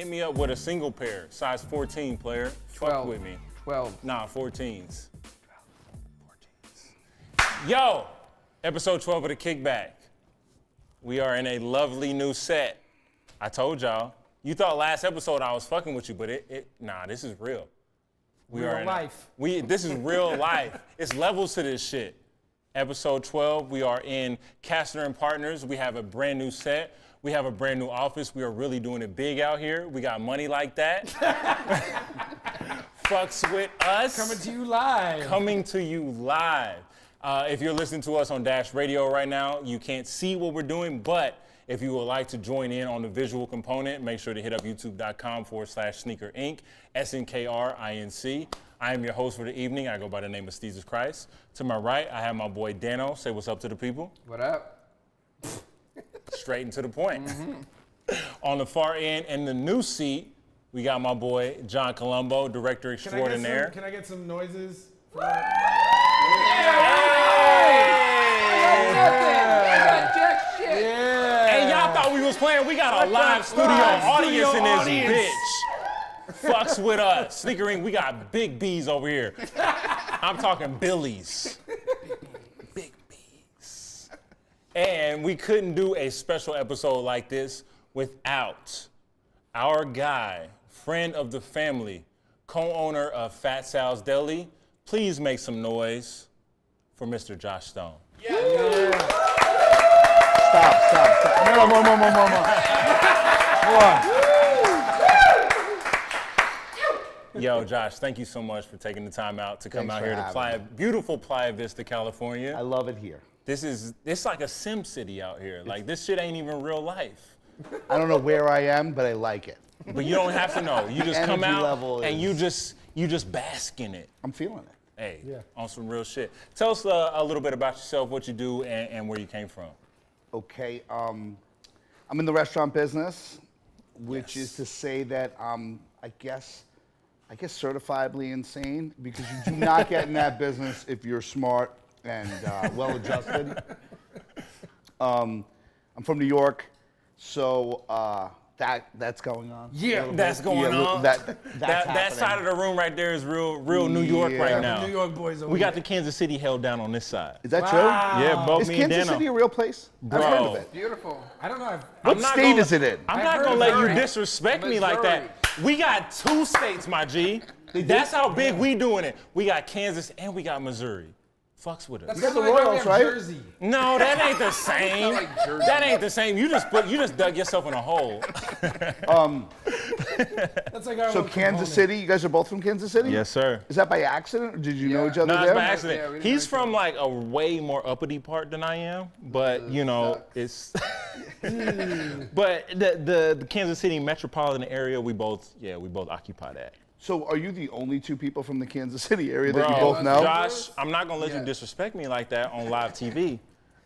hit me up with a single pair, size 14, player. 12. Fuck with me. 12. Nah, 14s. 14s. Yo, episode 12 of the Kickback. We are in a lovely new set. I told y'all. You thought last episode I was fucking with you, but nah, this is real. Real life. This is real life. It's levels to this shit. Episode 12, we are in Castner and Partners. We have a brand new set. We have a brand new office. We are really doing it big out here. We got money like that. Fucks with us. Coming to you live. Coming to you live. If you're listening to us on Dash Radio right now, you can't see what we're doing, but if you would like to join in on the visual component, make sure to hit up youtube.com/snkrINC, snkrINC. I am your host for the evening. I go by the name of snkrINC. To my right, I have my boy Dano. Say what's up to the people. What up? Straight and to the point. On the far end, in the new seat, we got my boy John Colombo, director extraordinaire. Can I get some noises? Hey, y'all thought we was playing. We got a live studio audience in this bitch. Fucks with us. snkrINC, we got big B's over here. I'm talking Billies. Big B's. And we couldn't do a special episode like this without our guy, friend of the family, co-owner of Fat Sal's Deli. Please make some noise for Mr. Josh Stone. Yeah. Stop. No, more. Yo, Josh, thank you so much for taking the time out to come out here to beautiful Playa Vista, California. I love it here. It's like a Sim City out here. Like, this shit ain't even real life. I don't know where I am, but I like it. But you don't have to know. You just come Energy out level and is- you just bask in it. I'm feeling it. Hey, Yeah. on some real shit. Tell us a little bit about yourself, what you do, and where you came from. Okay, I'm in the restaurant business, which is to say that I guess certifiably insane, because you do not get in that business if you're smart and well-adjusted. I'm from New York, so that's going on. Yeah, that's going on. That's that side of the room right there is real New York right now. New York boys over We got here. the Kansas City held down on this side. Is that Wow. true? Yeah, both Is me and Kansas Dano. City a real place? Bro. I've heard of it. Beautiful. I don't know. What state is it in? I'm not heard gonna let you Missouri. disrespect me like that. We got 2 states, my G. That's how big we doing it. We got Kansas and we got Missouri. Fucks with us. That's got the kinda like how we Royals, have right? Jersey. No, that ain't the same. like Jersey. That ain't the same. You just dug yourself in a hole. That's like our So own Kansas component. City, you guys are both from Kansas City? Yes, sir. Is that by accident, or did you know Yeah. each other No, it's there? by Yeah, we accident. didn't He's know each from like a way more uppity part than I am, but you know, it's. But the Kansas City metropolitan area, we both occupy that. So are you the only 2 people from the Kansas City area that you Bro, both know? Josh, I'm not gonna let you Yeah. disrespect me like that on live TV.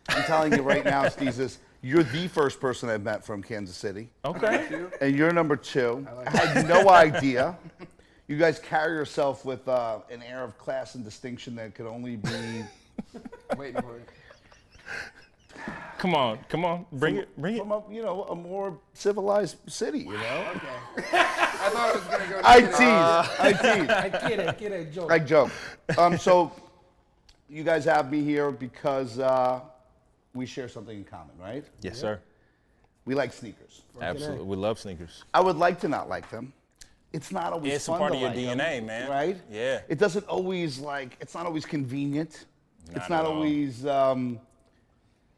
I'm telling you right now, Steezus, you're the first person I've met from Kansas City, Okay. and you're number 2. I had no idea. You guys carry yourself with an air of class and distinction that could only be I'm waiting for it. Come on, bring it. from a more civilized city, you know? Okay. I thought it was gonna go. I to tease. I kid it, joke. I joke. So you guys have me here because we share something in common, right? Yes, sir. We like sneakers. Absolutely, we love sneakers. I would like to not like them. It's not always It's a fun part to of your like DNA, them, man. Right? Yeah. It doesn't always it's not always convenient. It's not at all. always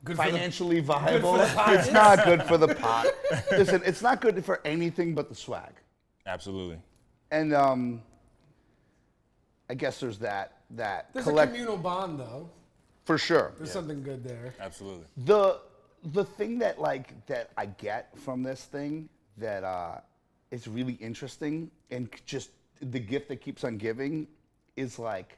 Good for the- financially viable. the pot. It's not good for the pot. Listen, it's not good for anything but the swag. Absolutely. And I guess there's that There's a communal bond, though. for sure. There's something good there. Absolutely. The thing that I get from this thing that is really interesting, and just the gift that keeps on giving, is like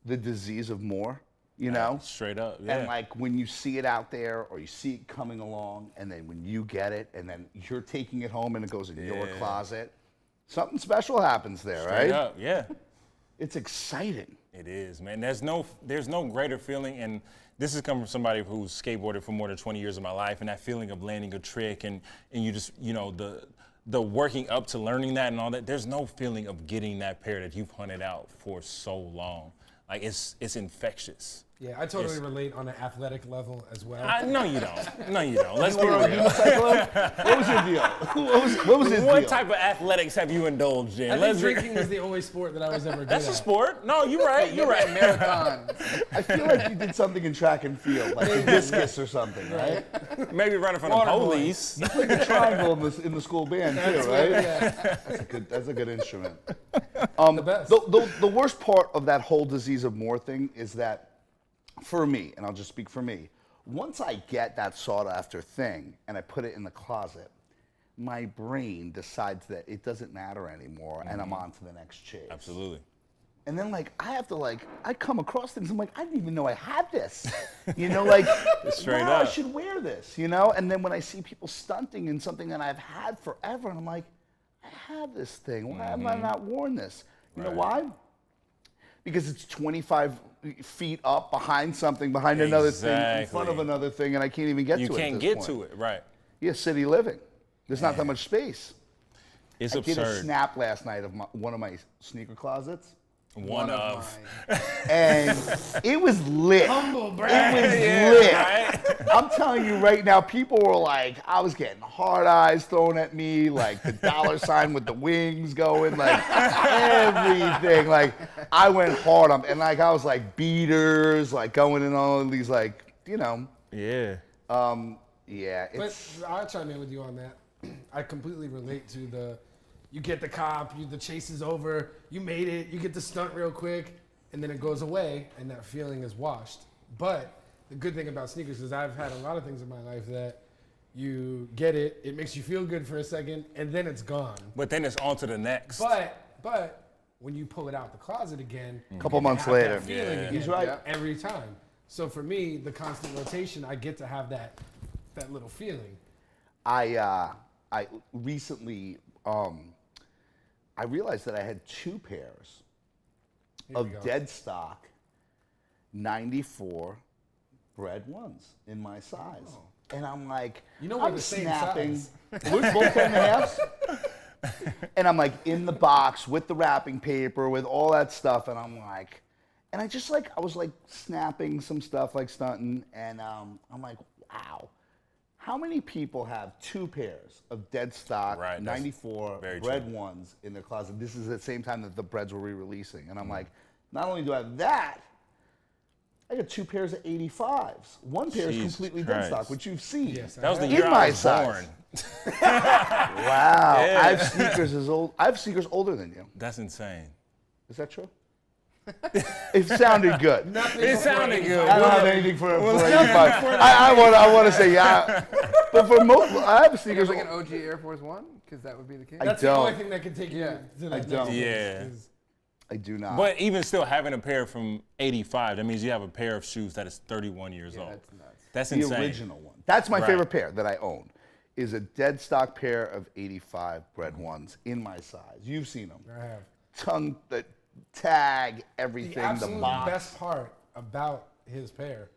the disease of more, you know? Straight up. Yeah. And like when you see it out there, or you see it coming along, and then when you get it, and then you're taking it home and it goes in your closet, something special happens there, Straight right? up. Yeah. It's exciting. It is, man. There's no greater feeling, and this is coming from somebody who's skateboarded for more than 20 years of my life, and that feeling of landing a trick and you just, you know, the working up to learning that and all that, there's no feeling of getting that pair that you've hunted out for so long. Like it's infectious. Yeah, I totally relate on an athletic level as well. No, you don't. No, you don't. Let's be You were a real. unicycler? What was your deal? What was his deal? What type of athletics have you indulged in? I think drinking was the only sport that I was ever good That's at. a sport. No, you're right. You're right. Marathon. I feel like you did something in track and field, like a discus or something, right? Maybe running from Water the boy. police. You played the triangle in the school band too, right? Yeah. That's a good instrument. The best. The worst part of that whole disease of more thing is that, for me, and I'll just speak for me, once I get that sought after thing and I put it in the closet, my brain decides that it doesn't matter anymore and I'm on to the next chase. Absolutely. And then I come across things, I'm like, I didn't even know I had this. You know, like, Straight wow, I up. should wear this, you know? And then when I see people stunting in something that I've had forever, and I'm like, I have this thing. Why have I not worn this? You know why? Because it's 25 feet up behind something, behind another thing, in front of Exactly. another thing, and I can't even get You to it. can't get to it, right? Yeah, city living. There's not that much space. It's I did a absurd. snap last night of one of my sneaker closets. One of. mine. And it was lit. Humble It brag. was lit. I'm telling you right now, people were like, I was getting hard eyes thrown at me, like the dollar sign with the wings going, like everything. Like I went hard on, and like I was like beaters, like going in all of these, like, you know. Yeah. Yeah, But it's I'll chime in with you on that. I completely relate to you get the cop, the chase is over, you made it, you get the stunt real quick, and then it goes away, and that feeling is washed. But the good thing about sneakers is I've had a lot of things in my life that you get it, it makes you feel good for a second, and then it's gone. But then it's on to the next. But when you pull it out the closet again, a couple you months have that later. feeling again He's right. Yeah. every time. So for me, the constant rotation, I get to have that little feeling. I recently I realized that I had 2 pairs Here we of go. dead stock 94 bred ones in my size. And I'm like, You know we're I'm the same snapping. size. We're both 10.5s. And I'm like in the box with the wrapping paper, with all that stuff. And I'm like, and I just like, I was like snapping some stuff, like stunting. And I'm like, wow. How many people have 2 pairs of dead stock, Right, that's 94 very bred true. ones in their closet? This is at the same time that the breads were re-releasing. And I'm like, not only do I have that, I got 2 pairs of 85s. One pair is Jesus completely Christ. dead stock, which you've seen. Yes, That was the I In year my I was size. born. Wow. Yeah. I have sneakers I have sneakers older than you. That's insane. Is that true? It sounded good. It sounded good. I don't have anything for 85. I want to say yeah. But for most, I have You sneakers. have like an OG Air Force One? Because that would be the case. That's the only don't. thing that can take you Yeah. to I that don't. next Yeah. place is- I do not. But even still having a pair from 85, that means you have a pair of shoes that is 31 years old. That's nuts. That's the insane. original one. That's my Right. favorite pair that I own. Is a dead stock pair of 85 bred ones in my size. You've seen them. I have. Tongue, the tag, The everything, the absolute box. best part about his pair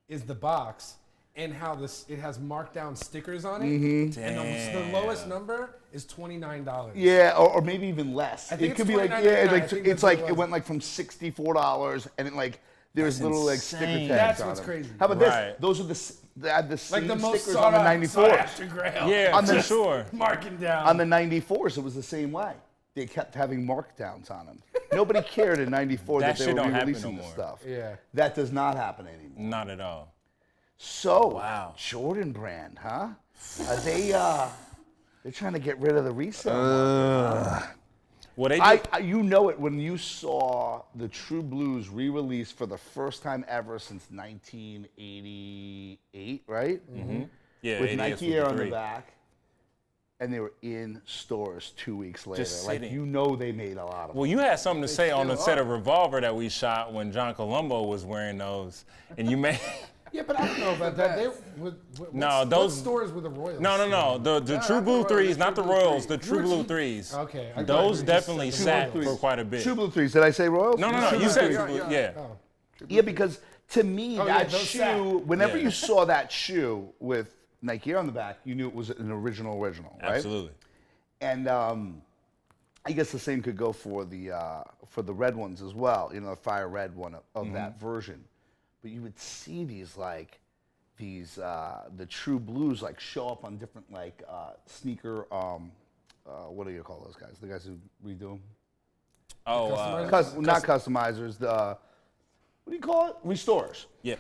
is the box and how it has marked down stickers on it. And the lowest number is $29. Yeah, or maybe even less. I think It could it's be like $29.99. yeah, I like think it's that's what like it it was. went like from $64 and it like there's That's little like sticker insane. tags That's on what's them. crazy. How about Right. this? Those are they had the same Like the most stickers on the 94s. after grail. Yeah, On for the- sure. Marking down. On the 94s, it was the same way. They kept having markdowns on them. Nobody cared in 94 That that they shit were don't happen releasing no the more. stuff. Yeah. That does not happen anymore. Not at all. So, Wow. Jordan brand, huh? Are they're trying to get rid of the resale market. Well, they did, You know it when you saw the True Blues re-released for the first time ever since 1988, right? Mm-hmm. yeah, With 88 Nike was Air the on the 3. back, and they were in stores 2 weeks later. Just Like sitting. you know they made a lot of Well, you had something to say on the still set are. of Revolver that we shot when John Colombo was wearing those, and you made. Yeah, but I don't know about that. No, what those- stores were the Royals? No. The No, True not Blue the Royals, threes, the not the True Blue Royals, the threes. True Blue threes. Okay. I thought Those you just definitely said the sat Royals. for quite a bit. True Blue threes. Did I say Royals? No. True You Blue said threes. True Blue. Yeah. Yeah. Oh. Yeah, because to me, Oh, yeah, that those shoe, sat. whenever Yeah. you saw that shoe with Nike Air on the back, you knew it was an original, right? Absolutely. And I guess the same could go for the red ones as well. You know, the fire red one of that version. But you would see these like the true blues like show up on different like sneaker. What do you call those guys? The guys who redo them? Oh, Not customizers. The what do you call it? Restorers. yeah.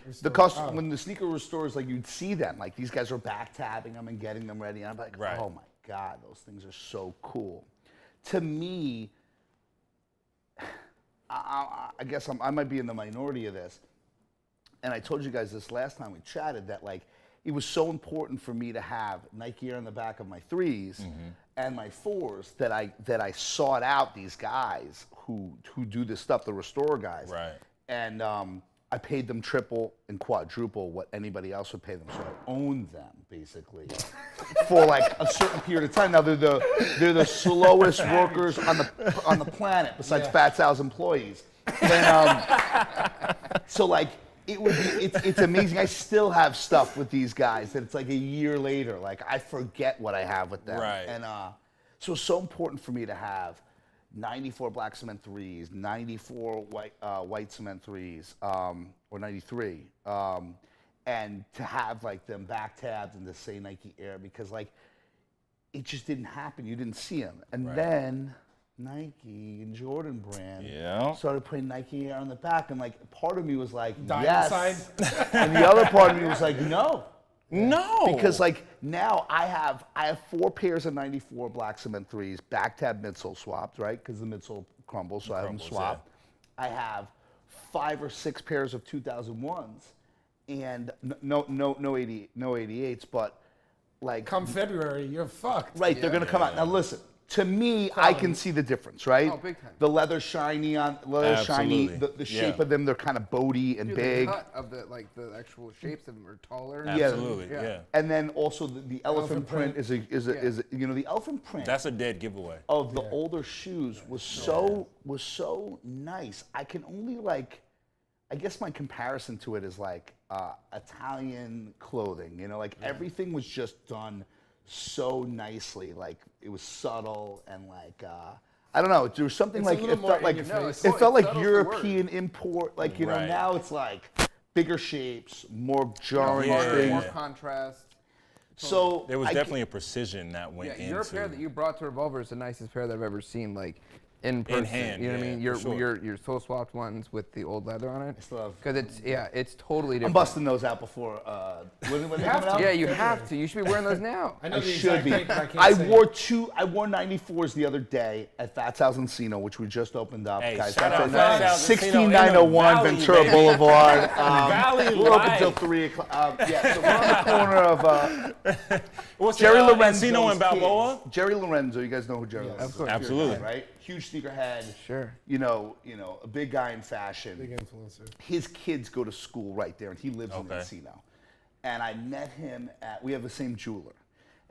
When the sneaker restorers, like you'd see them, like these guys are back tabbing them and getting them ready. And I'm like, Right. oh my God, those things are so cool. To me, I guess I might be in the minority of this. And I told you guys this last time we chatted that like it was so important for me to have Nike Air on the back of my 3s and my 4s that I sought out these guys who do this stuff, the restore guys. Right. And I paid them triple and quadruple what anybody else would pay them, so I owned them basically for like a certain period of time. Now they're the slowest workers on the planet besides Fat Sal's employees. And, so like it's amazing. I still have stuff with these guys that it's like a year later. Like I forget what I have with them. Right. And so it's so important for me to have 94 black cement 3s, 94 white cement 3s, or 93, and to have like them back tabbed and to say Nike Air because like it just didn't happen. You didn't see them, and then Nike and Jordan brand started putting Nike Air on the back, and like part of me was like yes, and the other part of me was like no. No. Because like now I have 4 pairs of 94 black cement 3s, back tab midsole swapped, right? Because the midsole crumbles, so I have them swapped. I have 5 or 6 pairs of 2001s, and no 88s, but like Come February, you're fucked. right, they're gonna come out. Now listen, to me, I can see the difference, right? Oh, big time. The leather shiny, Absolutely. the shape of them, they're kind of boaty and Dude, big. The cut of the actual shapes of them are taller. Absolutely. Yeah. And then also the elephant print is a you know the elephant print That's a dead giveaway. of the older shoes was so nice. I can only like, I guess my comparison to it is like Italian clothing. You know, like everything was just done so nicely. Like it was subtle and like I don't know. There was something It's a like little it more felt in like your face. it felt like Subtle's the word. European import. Like you know Right. now it's like bigger shapes, more jarring Yeah. things. More contrast. So There was I definitely a precision that went Yeah, into your pair that you brought to Revolver is the nicest pair that I've ever seen, like in person. hand, you know what I yeah, mean? Your for sure. your soul swapped ones with the old leather on it. still have- Because it's totally I'm different. busting those out before when they come out. Yeah, you have to. You should be wearing those now. I know I the should exact be. date, but I can't I say wore it. I wore 94s the other day at Fats House Encino, which we just opened up, Hey, guys. shout out That's Fats at House Encino in the 16901 Valley, Ventura baby. Boulevard. Valley We're open Life. till 3 o'clock. Yeah, so we're on the corner of What's Jerry the, Lorenzo's Encino and Balboa? kids. Jerry Lorenzo, you guys know who Jerry Lorenzo is? Of course. Absolutely. Right? Huge sneakerhead. Sure. You know, a big guy in fashion. Big influencer. His kids go to school right there, and he lives in Okay. Encino. And I met him we have the same jeweler.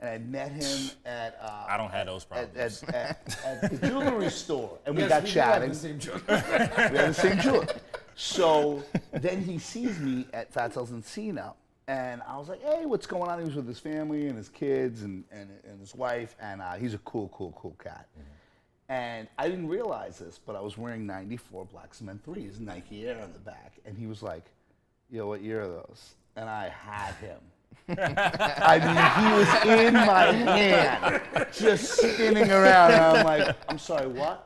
And I met him at I don't have those problems. at the jewelry store, and we Yes, got do have chatting. the same joke. We had the same jeweler. So then he sees me at Fat Sal's Encino, and I was like, "Hey, what's going on?" He was with his family and his kids and his wife, and he's a cool cat. And I didn't realize this, but I was wearing 94 black cement 3s, Nike Air on the back, and he was like, "Yo, what year are those?" And I had him. I mean, he was in my hand, just spinning around. And I'm like, "I'm sorry, what?"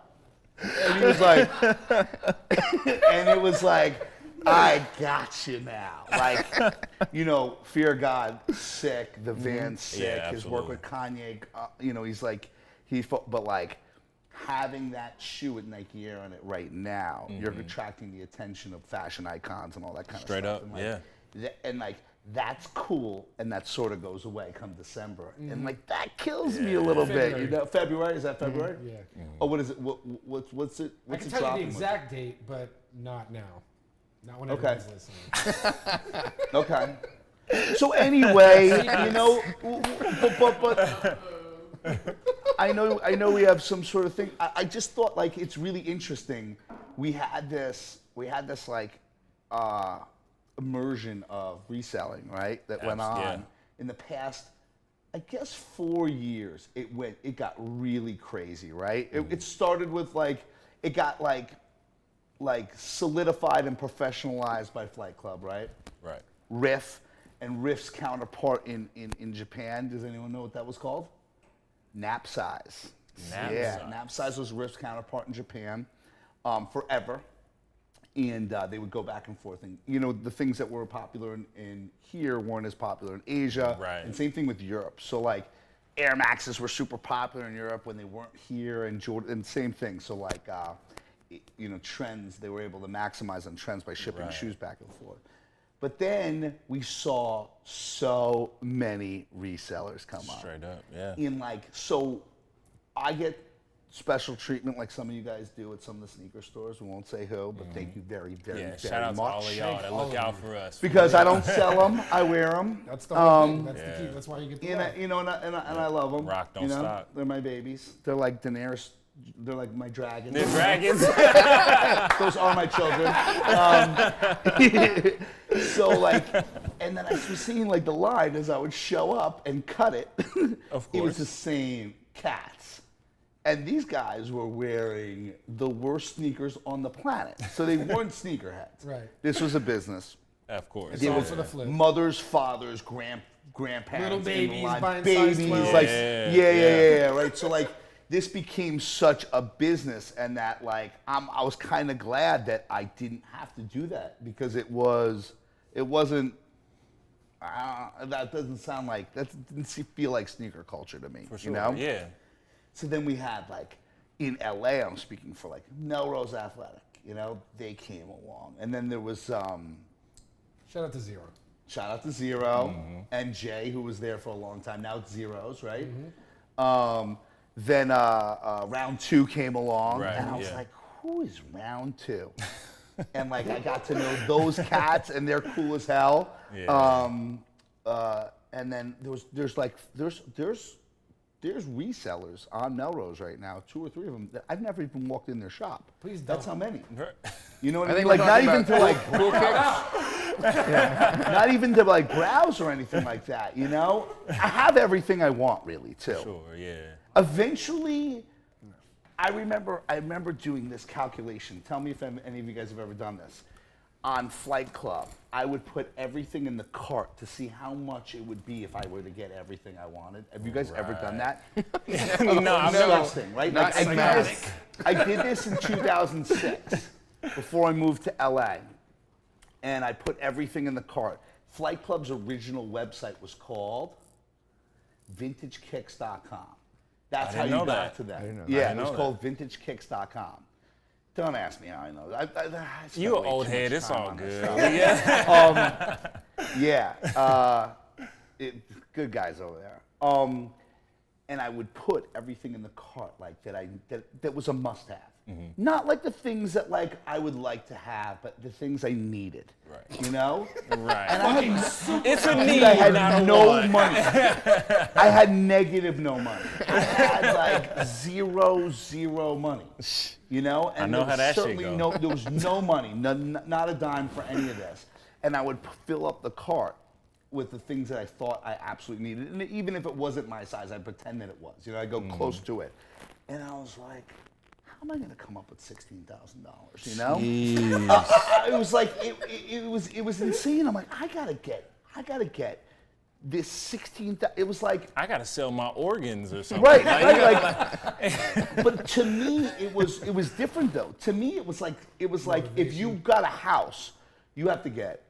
And he was like, and it was like, "I got you now." Like, you know, Fear God, sick, the Van sick, Yeah, his work absolutely. with Kanye, you know, he's like, but like, having that shoe with Nike Air on it right now, you're attracting the attention of fashion icons and all that kind Straight of stuff. up, And like, yeah. And like, that's cool, and that sort of goes away come December, and like that kills me a little bit. February. You know, February, is that February? Yeah. Oh, what is it? What's it? I What's can it tell you dropping the with? exact date, but not now. Not when Okay. everyone's listening. Okay. So anyway, you know, but I know we have some sort of thing. I just thought like it's really interesting. We had this like immersion of reselling, right? That went on Yeah. in the past I guess 4 years, it got really crazy, right? It started with it got solidified and professionalized by Flight Club, right? Right. Riff, and Riff's counterpart in Japan. Does anyone know what that was called? Nap Size. Nap Size was Riff's counterpart in Japan forever. And they would go back and forth. And, the things that were popular in here weren't as popular in Asia. Right. And same thing with Europe. So, Air Maxes were super popular in Europe when they weren't here. And same thing. So, trends, they were able to maximize on trends by shipping shoes back and forth. But then we saw so many resellers come up. Straight up, yeah. So I get special treatment like some of you guys do at some of the sneaker stores. We won't say who, but thank you very, very, very much. Shout out to all of y'all that look out for us. Because I don't sell them, I wear them. That's the whole thing. That's the key. That's why you get the love. And I love them. Rock, don't stop. They're my babies. They're like Daenerys. They're like my dragons. They're dragons. Those are my children. And then I was seeing the line as I would show up and cut it. Of course. It was the same cats. And these guys were wearing the worst sneakers on the planet. So they weren't sneakerheads. Right. This was a business. Of course. It's all for the flip. Mothers, fathers, grandparents. Little babies in the line. buying babies, size 12. Right? So this became such a business, and that I was kind of glad that I didn't have to do that, because it wasn't. That doesn't sound like, that didn't feel like sneaker culture to me. For sure. Yeah. So then we had in LA, I'm speaking for Melrose Athletic. They came along, and then there was Shout out to Zero. Shout out to Zero and Jay, who was there for a long time. Now it's Zeros, right? Then round 2 came along, and I was like, who is round 2? And I got to know those cats, and they're cool as hell. Yeah. And then there's resellers on Melrose right now, 2 or 3 of them. That I've never even walked in their shop. Please don't. That's how many. You know what I mean? we're Not talking even to cool not even to browse or anything like that. I have everything I want, really, too. Sure, yeah. Eventually, I remember doing this calculation. Tell me if any of you guys have ever done this. On Flight Club, I would put everything in the cart to see how much it would be if I were to get everything I wanted. Have you guys ever done that? No, I've never. Disgusting, right? Not I did this in 2006 before I moved to LA, and I put everything in the cart. Flight Club's original website was called VintageKicks.com. That's how you got to that. I didn't know that. Yeah, it was called VintageKicks.com. Don't ask me how I know. I You an way old too head. much It's time all on this good. stuff. Good guys over there. And I would put everything in the cart that was a must-have. Not the things that I would like to have, but the things I needed. Right. Right. And It's a need, I had not a no want. money. I had negative no money. I had zero money. And I know how that shit go. There was no money, not a dime for any of this. And I would fill up the cart with the things that I thought I absolutely needed. And even if it wasn't my size, I'd pretend that it was. I'd go close to it. And I was like, how am I going to come up with $16,000? It was insane. I'm like, I gotta get this 16,000. It was like, I gotta sell my organs or something. right. But to me, it was different though. To me, it was like if you got a house, you gotta get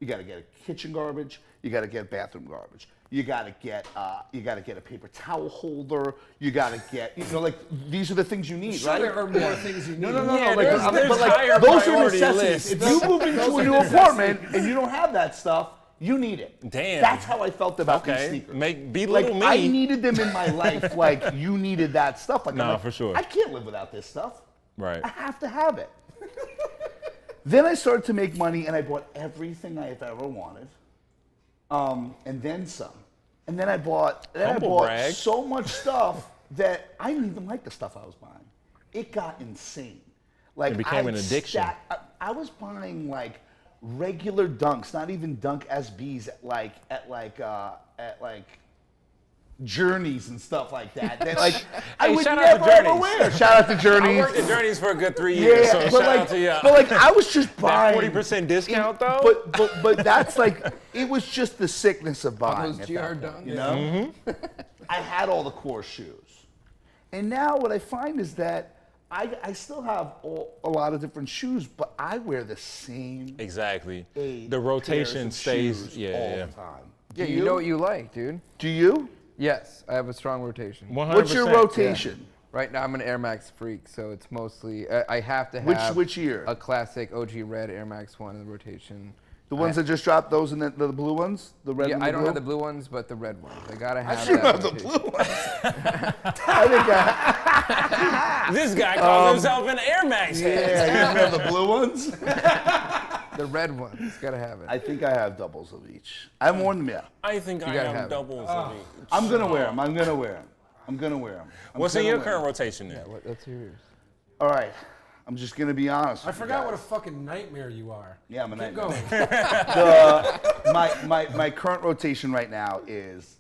a kitchen garbage, you gotta get bathroom garbage. You gotta get a paper towel holder. You gotta get, these are the things you need, right? There are more things you need. No. Yeah, there's higher those are priority necessities. lists. If you move into a new apartment and you don't have that stuff, you need it. Damn. That's how I felt about these Okay. sneakers. Belittle me. I needed them in my life like you needed that stuff. No, for sure. I can't live without this stuff. Right. I have to have it. Then I started to make money and I bought everything I have ever wanted. And then some. And then I bought brag. so much stuff that I didn't even like the stuff I was buying. It got insane. It became an addiction. I was buying regular dunks, not even dunk SBs at Journeys and stuff like that. That like I Hey, would shout out to never ever Journeys. wear. Shout out to I Journeys. worked at Journeys for a good 3 years, so but shout like, out to you. but like I was just That buying 40% discount though? But that's like it was just the sickness of buying. those at GR that point, dunks. you know, I had all the core shoes, and now what I find is that I still have a lot of different shoes, but I wear the same. Exactly. 8 The rotation pairs of stays. shoes Yeah, all yeah. the time. Yeah, Do you know what you like, dude. Do you? Yes, I have a strong rotation. 100%. What's your rotation? Right now, I'm an Air Max freak, so it's mostly I have to have Which year? a classic OG red Air Max 1 in the rotation. The ones that just dropped, those and the blue ones, the red. Yeah, and the I don't blue? have the blue ones, but the red ones. I gotta have You that have the rotation. blue ones. I think This guy calls himself an Air Max head. yeah, you have the blue ones. The red ones, gotta have it. I think I have doubles of each. I have more than them. I think I gotta have have it. doubles of each. I'm gonna wear them. I'm gonna wear them. What's in your current rotation then? Let's hear yours. All right. I'm just gonna be honest. I with you forgot what a guys. fucking nightmare you are. Yeah, I'm a Keep nightmare. going. My current rotation right now is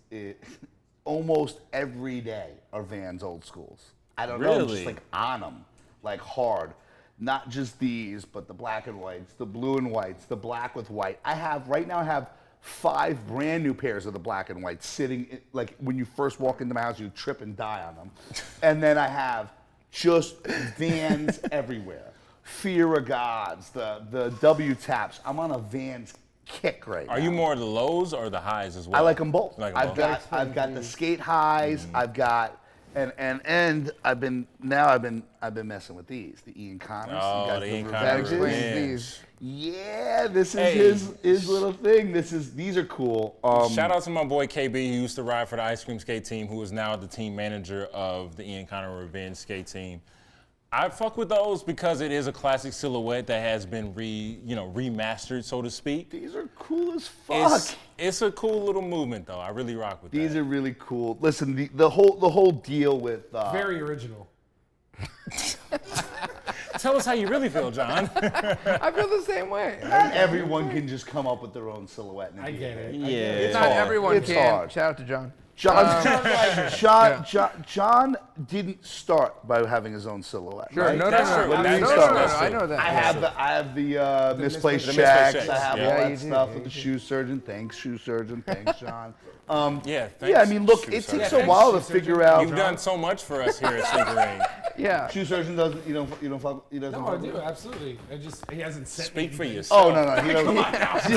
almost every day are Vans old schools. I don't know, I'm Really? just like on them, like hard. Not just these, but the black and whites, the blue and whites, the black with white. I have 5 brand new pairs of the black and white sitting, like when you first walk into my house, you trip and die on them. And then I have just Vans everywhere. Fear of Gods, the W taps. I'm on a Vans kick right now. Are you more the lows or the highs as well? I like them both. You like 'em both? I've got the skate highs. I've got and I've been messing with these, the Ian Connors. Oh, you guys the know Ian the Connors. Revenge? Explain Revenge. these. Yeah, this is Hey. his little thing. These are cool. Shout out to my boy KB, who used to ride for the ice cream skate team, who is now the team manager of the Ian Connor Revenge skate team. I fuck with those because it is a classic silhouette that has been remastered, so to speak. These are cool as fuck. It's a cool little movement, though. I really rock with These that. are really cool. Listen, the whole deal with Very original. Tell us how you really feel, John. I feel the same way. not everyone can just come up with their own silhouette. And I get it. Yeah. Not everyone It's can. hard. Shout out to John. John didn't start by having his own silhouette. Sure, right? no, That's no, true. no, no, That's no, true. no, no, That's I true. know that. I have the misplaced misplaced checks. checks, I have yeah. all Yeah, that you do, stuff yeah, with the you shoe surgeon. Thanks, shoe surgeon. Thanks, John. Yeah, Yeah, I mean, look, Shoe it surgeon. takes a while to figure out. You've done so much for us here at snkrINC. Yeah. Shoe surgeon doesn't. You don't fuck. He doesn't. No, I fuck do with it? absolutely. He hasn't sent Speak me for anything. yourself. Oh no, he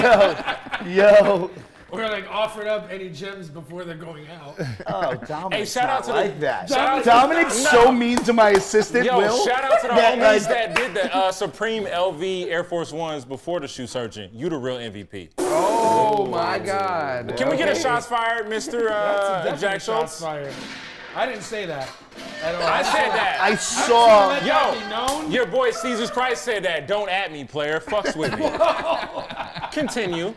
doesn't. Yo. Or like offered up any gems before they're going out. Oh, Dominic's Hey, shout out not to the- like that. shout out to- Dominic's so mean to my assistant, Yo, Will. shout out to the that, homies like- that did the Supreme LV Air Force Ones before the shoe surgeon. You the real MVP. Oh my God. Can we get a shots fired, Mr. Definitely Jack shots Schultz? fired. I didn't say that at all. I said that. I saw. Let Yo, that be known. your boy Caesar's Christ said that. Don't at me, player. Fucks with me. Continue.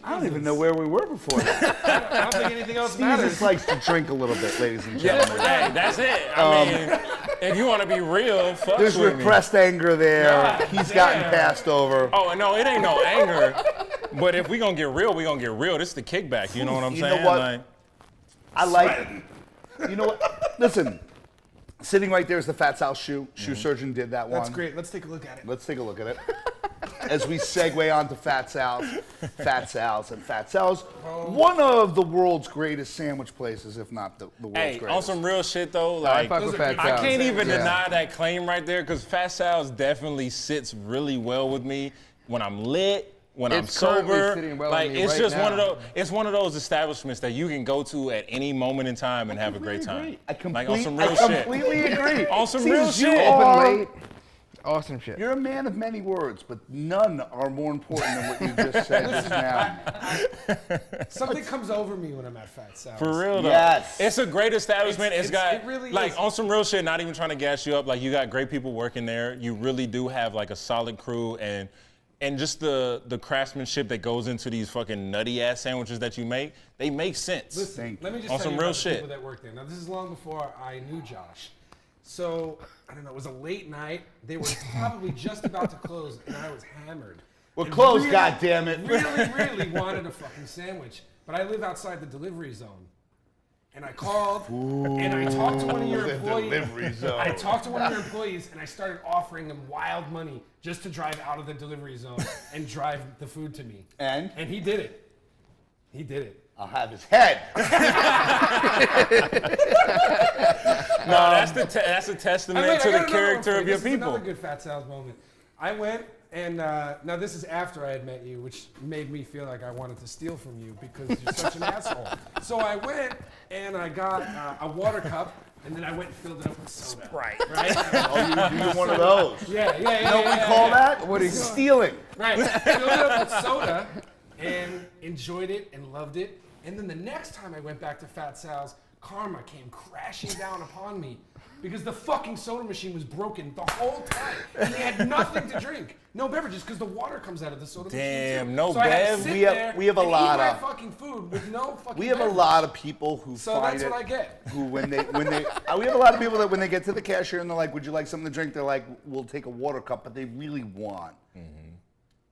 I don't even know where we were before that. I don't think anything else He matters. just likes to drink a little bit, ladies and Yeah, gentlemen. hey, that's it. I mean, if you want to be real, fuck There's with me. repressed anger there. God He's gotten damn. passed over. Oh, no, it ain't no anger. But if we gonna get real, we gonna get real. This is the kickback. You know what I'm You know saying? what? Like, I like. You know what? Listen, sitting right there is the Fat South shoe. Shoe surgeon did that one. That's great. Let's take a look at it. Let's take a look at it. As we segue on to Fat Sal's, one of the world's greatest sandwich places, if not the world's hey, greatest. on some real shit though, I like fuck with Fat I Sal's. can't even Yeah. deny that claim right there because Fat Sal's definitely sits really well with me when I'm lit, when I'm It's currently sober. sitting well Like with me it's right just one of now. those. It's one of those establishments that you can go to at any moment in time and have a great time. I Like on some I real shit. completely agree. On some See, real you shit. are- Open late. Awesome shit. You're a man of many words, but none are more important than what you just said just now. Something comes over me when I'm at Fat Sal's. For real though. Yes. It's a great establishment. It's got it really like is. on some real shit, not even trying to gas you up. Like you got great people working there. You really do have like a solid crew and just the craftsmanship that goes into these fucking nutty ass sandwiches that you make, they make sense. Listen, let me just On tell some you real about the shit. people that work there. Now, this is long before I knew Josh. So, I don't know, it was a late night. They were probably just about to close, and I was hammered. We're And closed, really, goddammit. Really, really wanted a fucking sandwich. but I live outside the delivery zone. And I called, and I talked to one of your employees. Delivery zone. I talked to one of your employees, and I started offering him wild money just to drive out of the delivery zone and drive the food to me. And he did it. He did it. I'll have his head. No, that's a testament to the character of your This is people. another good Fat Sal's moment. I went, and now this is after I had met you, which made me feel like I wanted to steal from you because you're such an asshole. So I went, and I got a water cup, and then I went and filled it up with soda. Right. Right? Oh, you're one of those. Yeah. You know what we call that? What do you Stealing. Right. Filled it up with soda and enjoyed it and loved it. And then the next time I went back to Fat Sal's, karma came crashing down upon me because the fucking soda machine was broken the whole time. And they had nothing to drink. No beverages because the water comes out of the soda machine. Damn, too. no so I had to bev? sit We have- there we have a and lot eat my of- fucking food with no fucking We have a beverage. lot of people who So find that's it. what I get. Who we have a lot of people that when they get to the cashier and they're like, "Would you like something to drink?" They're like, "We'll take a water cup," but they really want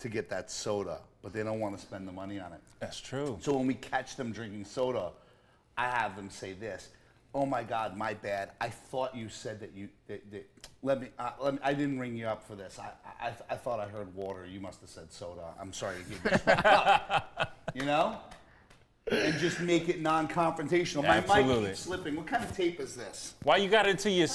to get that soda, but they don't want to spend the money on it. That's true. So when we catch them drinking soda, I have them say this: "Oh my God, my bad. I thought you said that you. Let me. I didn't ring you up for this. I thought I heard water. You must have said soda. I'm sorry to give you this up." You know, and just make it non-confrontational. My mic Absolutely. keeps slipping. What kind of tape is this? Why you got it to you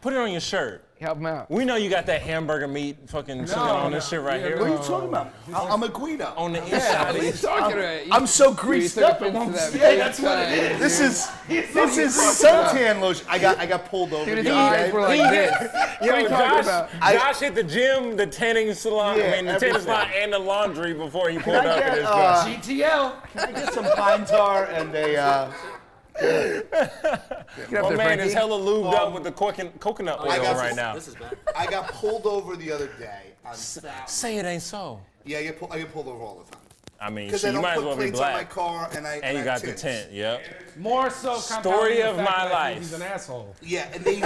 put it on your shirt? Help him out. We know you got that hamburger meat fucking chicken on this shit right Yeah, here. What are you talking about? I'm a Guido. On the inside. What are you talking about? I'm so You greased took up. It offense won't to that stay. big That's what it time. is. This is suntan lotion. I got pulled over. Dude, his the other eyes day. were like this. What are you talking about? Josh hit the gym, the tanning salon, Yeah, the tanning everything. salon and the laundry before he pulled Can I up in get, his car. GTL. Can I get some pine tar and a? Get up My there, man Frankie. is hella lubed up with the coconut oil I got right this- now. This is bad. I got pulled over the other day. On Saturday. Say it ain't so. Yeah, I get pulled over all the time. I mean, Because shit, I you don't might as put well be plates on my black. car, and I And you I got the tints. tent, yep. More so Story compounding the of fact my that I think life. He's an asshole. Yeah, and they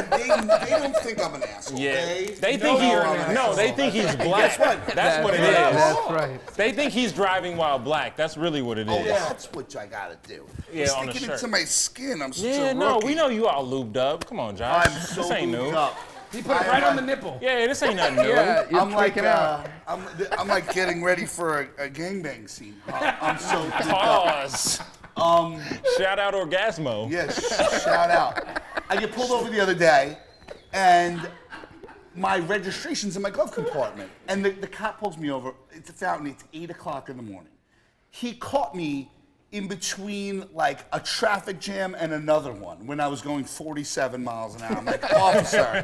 don't think I'm an asshole. Yeah, They think know he I'm an no, they asshole. think he's black. Guess what? That's what it right. is. That's right. They think he's driving while black. That's really what it is. Oh, that's what I gotta do. Yeah, I'm on the sticking shirt. it to my skin. I'm such Yeah, a no, rookie. we know you all lubed up. Come on, Josh. I'm so this ain't lubed new. up. He put it right on the nipple. Yeah, this ain't nothing new. Yeah, you're I'm like freaking out. I'm like getting ready for a gangbang scene. I'm so lubed up. Pause. Shout out Orgasmo. Yes, shout out. I get pulled over the other day, and my registration's in my glove compartment. And the cop pulls me over. It's a fountain. It's 8 o'clock in the morning. He caught me in between like a traffic jam and another one when I was going 47 miles an hour. I'm like, officer,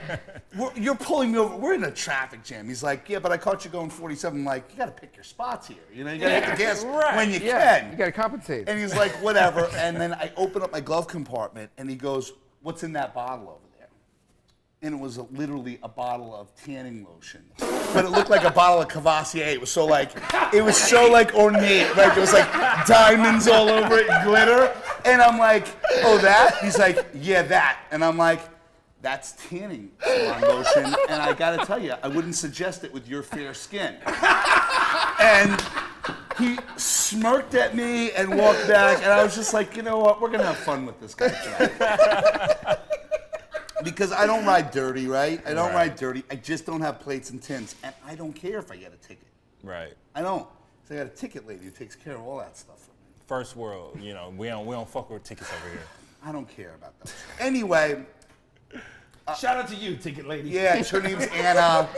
you're pulling me over. We're in a traffic jam. He's like, yeah, but I caught you going 47. I'm like, you got to pick your spots here. You know, you got to hit the gas right. when you Yeah, can. you gotta compensate. And he's like, whatever. And then I open up my glove compartment, and he goes, what's in that bottle over there? And it was literally a bottle of tanning lotion. But it looked like a bottle of Cavassier. It was so like ornate. Like it was like diamonds all over it, glitter. And I'm like, oh, that? He's like, yeah, that. And I'm like, that's tanning salon lotion. And I gotta tell you, I wouldn't suggest it with your fair skin. And he smirked at me and walked back, and I was just like, you know what? We're gonna have fun with this guy tonight. Because I don't ride dirty, right? I don't ride dirty. I just don't have plates and tins, and I don't care if I get a ticket. Right. I don't. So I got a ticket lady who takes care of all that stuff for me. First world, you know, we don't fuck with tickets over here. I don't care about that. Anyway, Shout out to you, ticket lady. yeah, her name's Anna.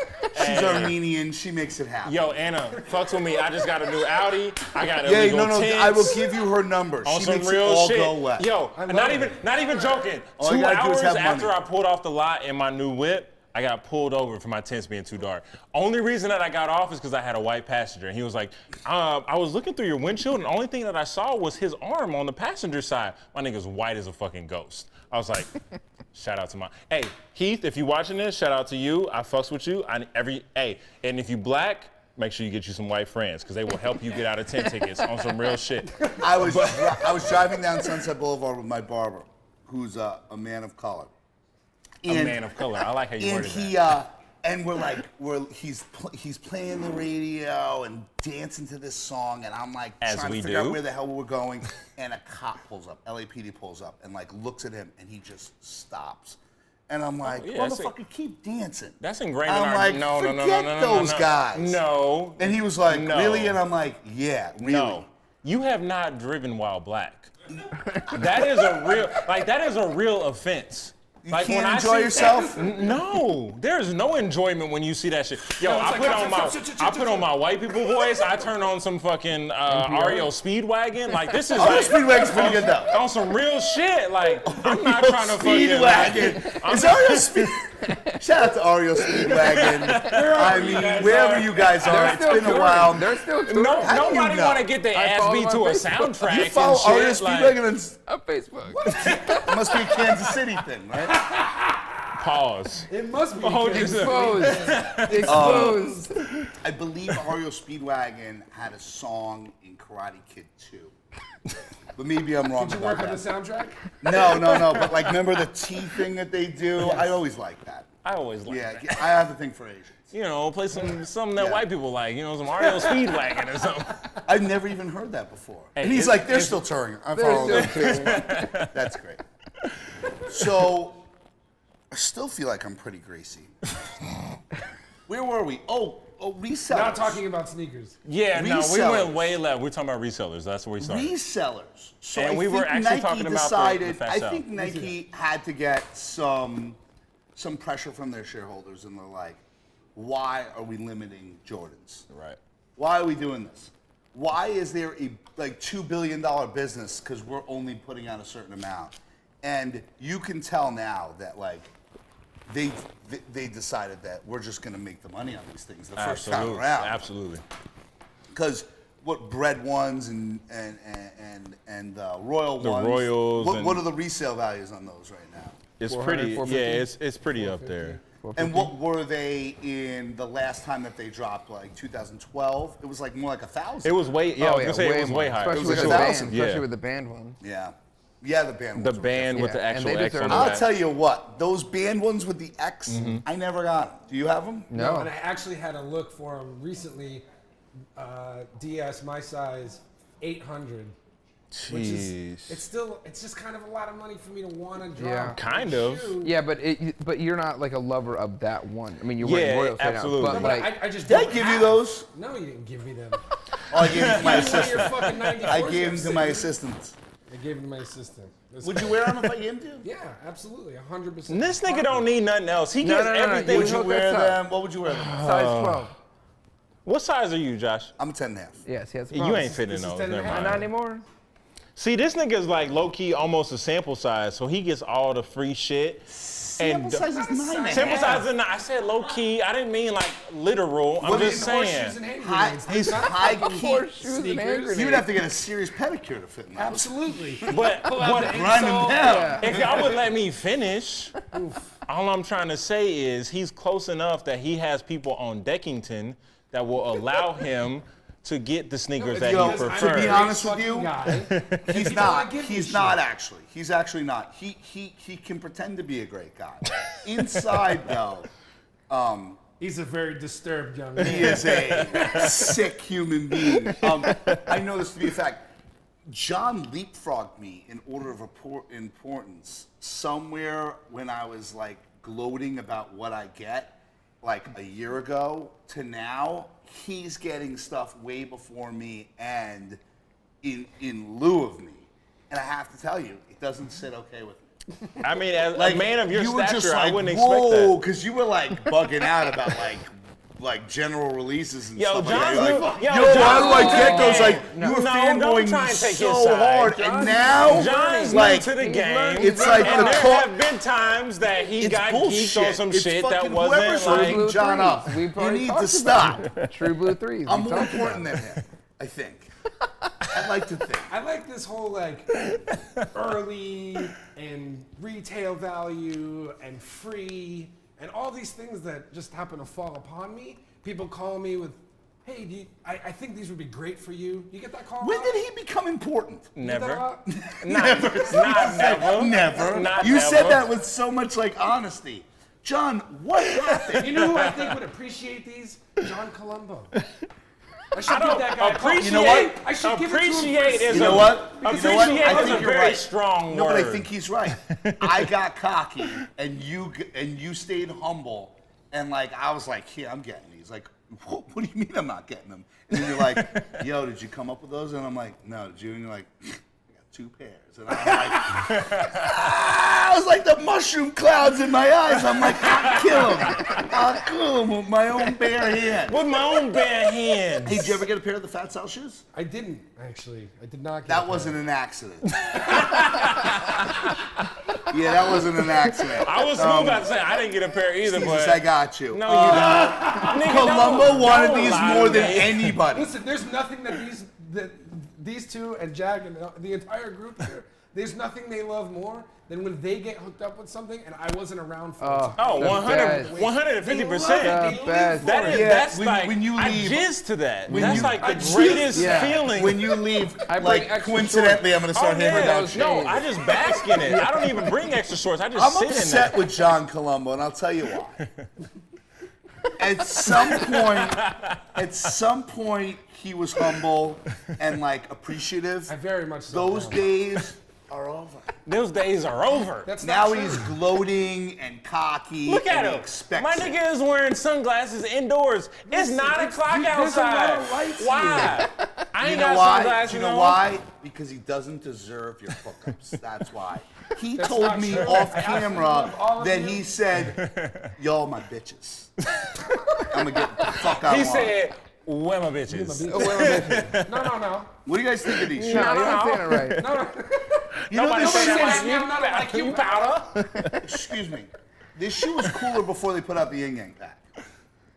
She's Armenian. She makes it happen. Yo, Anna, fucks with me. I just got a new Audi. I got Yeah, illegal no, tints. I will give you her number. On She some makes real it all shit. go well. Yo, not even joking. All you 2 gotta do is hours have after money. I pulled off the lot in my new whip, I got pulled over for my tints being too dark. Only reason that I got off is because I had a white passenger. And he was like, I was looking through your windshield, and the only thing that I saw was his arm on the passenger side. My nigga's white as a fucking ghost. I was like, shout out to my, hey, Heath, if you watching this, shout out to you. I fucks with you. And if you black, make sure you get you some white friends, because they will help you get out of tent tickets on some real shit. I was driving down Sunset Boulevard with my barber, who's a man of color. A man of color. I like how you And worded that. And he's playing the radio and dancing to this song, and I'm like As trying we to figure do. out where the hell we're going, and a cop pulls up, LAPD pulls up, and like looks at him, and he just stops. And I'm like, yeah, that's motherfucker, keep dancing. That's ingrained in I'm our like, no, forget those guys. No. And he was like, No. really? And I'm like, yeah, really. No. You have not driven while black. That is a real offense. You Like can't when enjoy I see, yourself? No, there's no enjoyment when you see that shit. Yo, I put on my white people voice. I turn on some fucking REO Speedwagon. Like this is REO Speedwagon's pretty good though. On some real shit. Like I'm not trying to Speedwagon. Is REO Speed? Shout out to REO Speedwagon. I mean, wherever you guys are, it's been a while. They're still touring. Nobody want to get their ass follow beat them to on a Facebook. soundtrack. You follow and REO shit, like, Speedwagon On Facebook. It must be a Kansas City thing, right? Pause. It must be. Hold yourself. Exposed. I believe REO Speedwagon had a song in Karate Kid 2. But maybe I'm wrong Did you about work on that. the soundtrack? No. But like, remember the tea thing that they do? Yes. I always like that. I always like Yeah, that. I have a thing for Asians. You know, play something that Yeah. white people like. You know, some REO Speedwagon or something. I've never even heard that before. Hey, And he's it's- like, they're still touring. I follow They're them. still touring. That's great. So, I still feel like I'm pretty greasy. Where were we? Oh, resellers. Not talking about sneakers. Yeah, no, we Resellers. went way left. We're talking about resellers. That's where we started. Resellers. So And I we think were actually Nike talking about the decided, fast I sell. think Nike had to get some pressure from their shareholders, and they're like, why are we limiting Jordans? Right. Why are we doing this? Why is there a $2 billion business because we're only putting out a certain amount? And you can tell now that like they decided that we're just going to make the money on these things the first time Absolutely. around. Absolutely. Because what Bread ones and Royal The ones, Royals what and- are the resale values on those right now? It's 400, pretty. 450? Yeah, it's pretty up there. And what were they in the last time that they dropped, like 2012? It was like more like 1,000. It was way. Yeah, I was gonna say it was more. way higher. Especially It was with the like band. 1,000. Especially Yeah. with the band one. Yeah, the band The ones were band with the Yeah, and actual they X deserve on it. the I'll back. tell you what, those band ones with the X, I never got them. Do you have them? No, No. and I actually had a look for them recently. DS, my size, 800. Which is, Jeez. it's just kind of a lot of money for me to want to drop. Yeah. Kind a of. shoe. Yeah, but you're not like a lover of that one. I mean, you're Yeah, wearing Royals right now, absolutely. but But like, I just Did I don't give you have- those? No, you didn't give me them. Oh, I gave them to my One of your assistant. fucking 94s I gave them I'm to my sitting- assistant. I gave them to my assistant. Would you wear them if I gave them to you? Yeah, absolutely, 100%. This nigga don't need nothing else. He No, gets no, no, no, everything. you Would you hook wear us up. them? What would you wear them? size 12. What size are you, Josh? I'm a 10 and a half. Yes, he has. You ain't fitting This is those. 10 and a Never half. Not mind. anymore. See, this nigga's like low key almost a sample size, so he gets all the free shit. Sample size is 9 and a Sample half. size is not. I said low key. I didn't mean like literal. I'm What just is Horseshoes and saying. hand High, grenades. he's Not high fucking key. Horseshoes and hand sneakers. grenades. You would have to get a serious pedicure to fit in those. Absolutely. But what? Grind them down. If y'all would let me finish, all I'm trying to say is he's close enough that he has people on Deckington that will allow him to get the sneakers that Yo, he to be prefers. honest with you, Guy. he's People not. wanna give you He's shit. not actually. He's actually not. He can pretend to be a great guy. Inside though, He's a very disturbed young man. he is a sick human being. I know this to be a fact. John leapfrogged me in order of importance somewhere when I was like gloating about what I get like a year ago to now. He's getting stuff way before me and in lieu of me. And I have to tell you, it doesn't sit okay with me. I mean, as a man of your you were just stature, I like, wouldn't expect whoa, that. because you were like bugging out about like general releases and Yo, stuff like that. John's You're like, new- yo, yo, how do I John's get new those? to Like, the you were game. No, fanboying don't try me and take his so side. hard, and now, John's like, new to the game. it's like and the there call- have been times that he it's got bullshit. geeked on some It's shit that fucking wasn't whoever's like. holding Blue John up. threes. We've You already need talked to about stop. True blue threes. I'm We more talked important about than him, I think. I'd like to think. I like this whole like early and retail value and free and all these things that just happen to fall upon me. People call me with, hey, I think these would be great for you. You get that call? When a did lot? he become important? You get that a Never. lot? Not never. Never. Not You never. said that with so much like honesty. John, what happened? You know who I think would appreciate these? John Colombo. I should give that guy a call. Appreciate. You know what? I should give it to him Appreciate first. is You know a what? appreciate I is think a you're very right. strong No, word. but I think he's right. I got cocky, and you stayed humble, and like I was like, here, I'm getting these. Like, what do you mean I'm not getting them? And then you're like, yo, did you come up with those? And I'm like, no, did you? And you're like, I got 2 pairs. And I'm like, I was like the mushroom clouds in my eyes. I'm like, I'll kill him. I'll kill him with my own bare hand. With my own bare hands. Hey, did you ever get a pair of the Fat Sal shoes? I didn't, actually. I did not get That a wasn't pair. an accident. Yeah, that wasn't an accident. I was about to say I didn't get a pair either, Jesus, but I got you. no, you don't. Nigga, Columbo wanted don't these lie more to than me. anybody. Listen, there's nothing that these two and Jag and the entire group here, there's nothing they love more than when they get hooked up with something and I wasn't around for it. Oh, The 100, best. 150%. They The live best. for That it. is, Yeah, that's when- like, when you I leave- jizz to that. when That's you- like I the jizz- greatest Yeah. feeling. When you leave, I bring like extra coincidentally, I'm gonna Oh, start hammering yeah. down shit. No, I just bask in it. I don't even bring extra shorts. I just I'm sit in upset that. with John Columbo, and I'll tell you why. At some point, he was humble and like appreciative. I very much so. Those days are over. Those days are over. That's Now not true. he's gloating and cocky. Look at and he him. expects My it. nigga is wearing sunglasses indoors. It's 9 o'clock there's a lot outside. of lights Why? I You ain't know got why? sunglasses You know on. why? Because he doesn't deserve your hookups. That's why. He That's told not me true. off I absolutely camera love all of that you. he said, "Y'all my bitches." I'm gonna get the fuck out. He of said, where my bitches? No. "What do you guys think of these shoes?" No, No, you're not no. saying it right. No. You know Nobody this said shoe that was. like you, I'm not like you, you powder. Excuse me. This shoe was cooler before they put out the Yin Yang pack.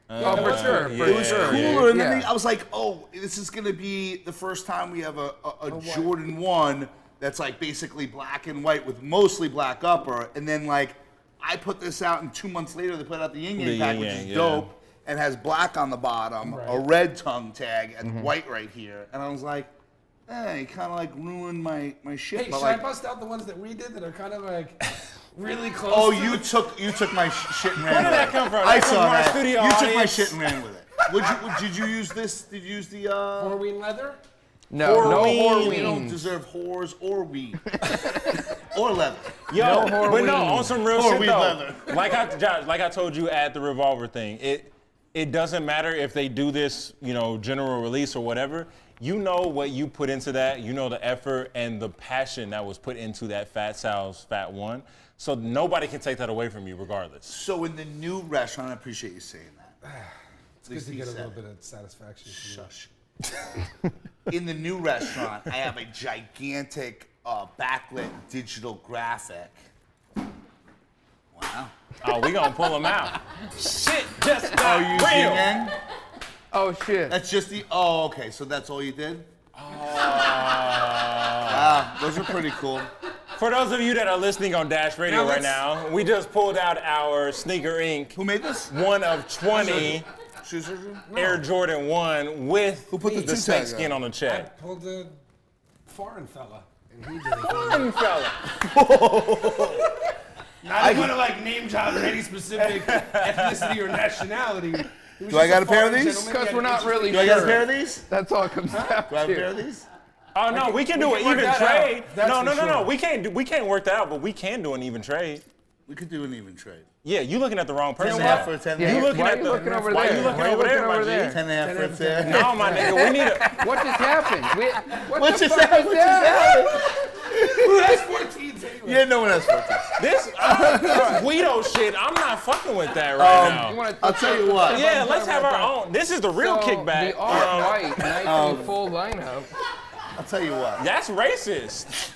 Oh, for sure. yeah. For It was sure. cooler, and then Yeah. I was like, "Oh, this is gonna be the first time we have a Jordan 1 that's like basically black and white with mostly black upper." And then like, I put this out, and 2 months later they put out the Yin The Yang pack, Yin which Yang, is yeah. dope and has black on the bottom, a red tongue tag, and white right here. And I was like, "Hey, kind of like ruined my shit." Hey, but should like, I bust out the ones that we did that are kind of like really close? oh, to you it? took my shit and ran Where did with that it. come from? I That comes saw from our that. studio You took my audience. shit and ran with it. Did you use this? Did you use the? Horween leather? No, no Horween. We don't Horween. deserve whores or weed or leather. Yo, No but no, Horween. on some real Or shit weed though. leather. Like I told you at the Revolver thing, it doesn't matter if they do this, general release or whatever. You know what you put into that. You know the effort and the passion that was put into that Fat Sal's Fat One. So nobody can take that away from you, regardless. So in the new restaurant, I appreciate you saying that. It's good to get a little bit of satisfaction. From you. Shush. In the new restaurant, I have a gigantic backlit digital graphic. Wow. Oh, we gonna pull them out. Shit, just got Oh, you use real. Yin Yang? Oh shit. That's just the. Oh, okay. So that's all you did. Wow, those are pretty cool. For those of you that are listening on Dash Radio Now right now, we just pulled out our snkrINC Who made this? 1 of 20 Shoe surgery? Air Jordan 1 with Who put the two snake tag skin on the I check. pulled a foreign fella, and he did it. Fun fella. Not even like name drop any specific ethnicity or nationality. He was Do I just got a pair of foreign these? gentleman. Because He we're had not really Do I got a sure. pair of these? That's all it comes down Do I have a pair of to. these? Oh no, we can do we an can work even that trade. out. That's No, for no, no, no. sure. We can't work that out, but we can do an even trade. We could do an even trade. Yeah, you looking at the wrong person. 10.5 for a 10. Yeah, You looking why at are you the- looking over why there? you looking Why are you over there, looking my over G? there? 10.5 for a 10. No, my nigga, we need a. What just happened? What What the just fuck happened? is What just that? happened? Who has 14 anyway? Yeah, no one has 14. This Guido shit, I'm not fucking with that right now. You wanna I'll tell you what. Yeah, let's have our own. This is the real So, kickback. The all-white Nike full lineup. I'll tell you what. That's racist.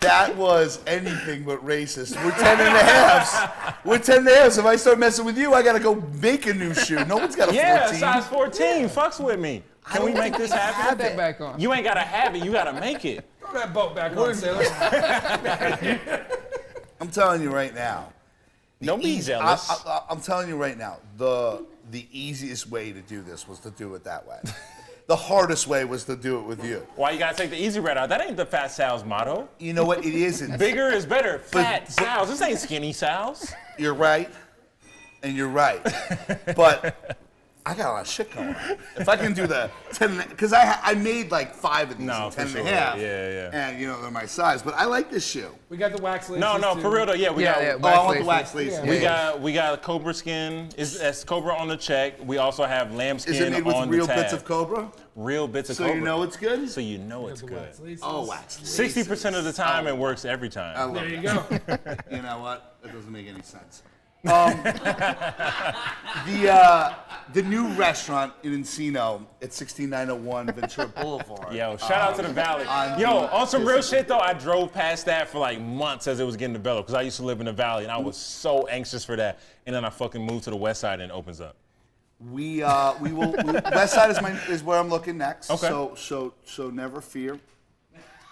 That was anything but racist. We're 10 and a halves. We're 10 and a halves. If I start messing with you, I gotta go make a new shoe. No one's got a 14. Yeah, size 14. Fucks with me. Can we make this happen? Put that back on. You ain't gotta have it. You gotta make it. Throw that boat back on, sailor. I'm telling you right now. Don't be jealous. I'm telling you right now. The easiest way to do this was to do it that way. The hardest way was to do it with you. Why you gotta take the easy route out? That ain't the Fat Sal's motto. You know what? It isn't. Bigger is better. Fat Sal's. This ain't Skinny Sal's. You're right, and you're right. But I got a lot of shit going on. If I can do the 10, because I made like 5 of these, No, in for 10 sure. and a half. Yeah. And they're my size. But I like this shoe. We got the wax laces. No, too. for real though. Yeah, we Yeah, got. yeah. I want the laces. wax laces. Yeah. We got Cobra skin. That's Cobra on the check. We also have lambskin Is it made with on real the tab. bits of Cobra? Real bits of So Cobra. you know it's good? So you know it's The good. wax laces. Oh, wax laces. 60% of the time it works every I time. love There it. you go. You know what? That doesn't make any sense. The new restaurant in Encino at 16901 Ventura Boulevard. Yo, shout out to the Valley. I'm Yo, doing- on some real shit though, I drove past that for like months as it was getting developed because I used to live in the Valley and I was so anxious for that. And then I fucking moved to the West Side and it opens up. We will. West Side is where I'm looking next. Okay. So never fear.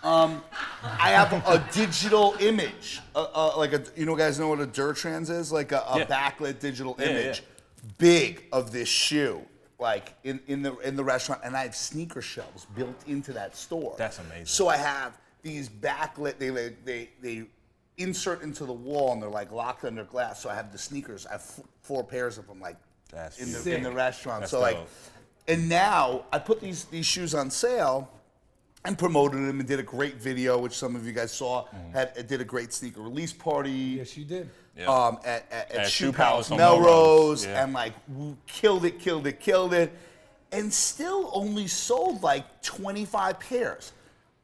I have a digital image, like guys know what a Durtrans is, like a Yeah. backlit digital Yeah, image, big of this shoe, like in the restaurant, and I have sneaker shelves built into that store. That's amazing. So I have these backlit. They insert into the wall and they're like locked under glass. So I have the sneakers. I have 4 pairs of them, like That's in the restaurant. That's so like, dope. and now I put these shoes on sale and promoted them and did a great video, which some of you guys saw. Did a great sneaker release party. Yes, you did. Yeah. At Shoe Shoe Palace Palace on Melrose, Melrose, yeah. and like killed it, and still only sold like 25 pairs.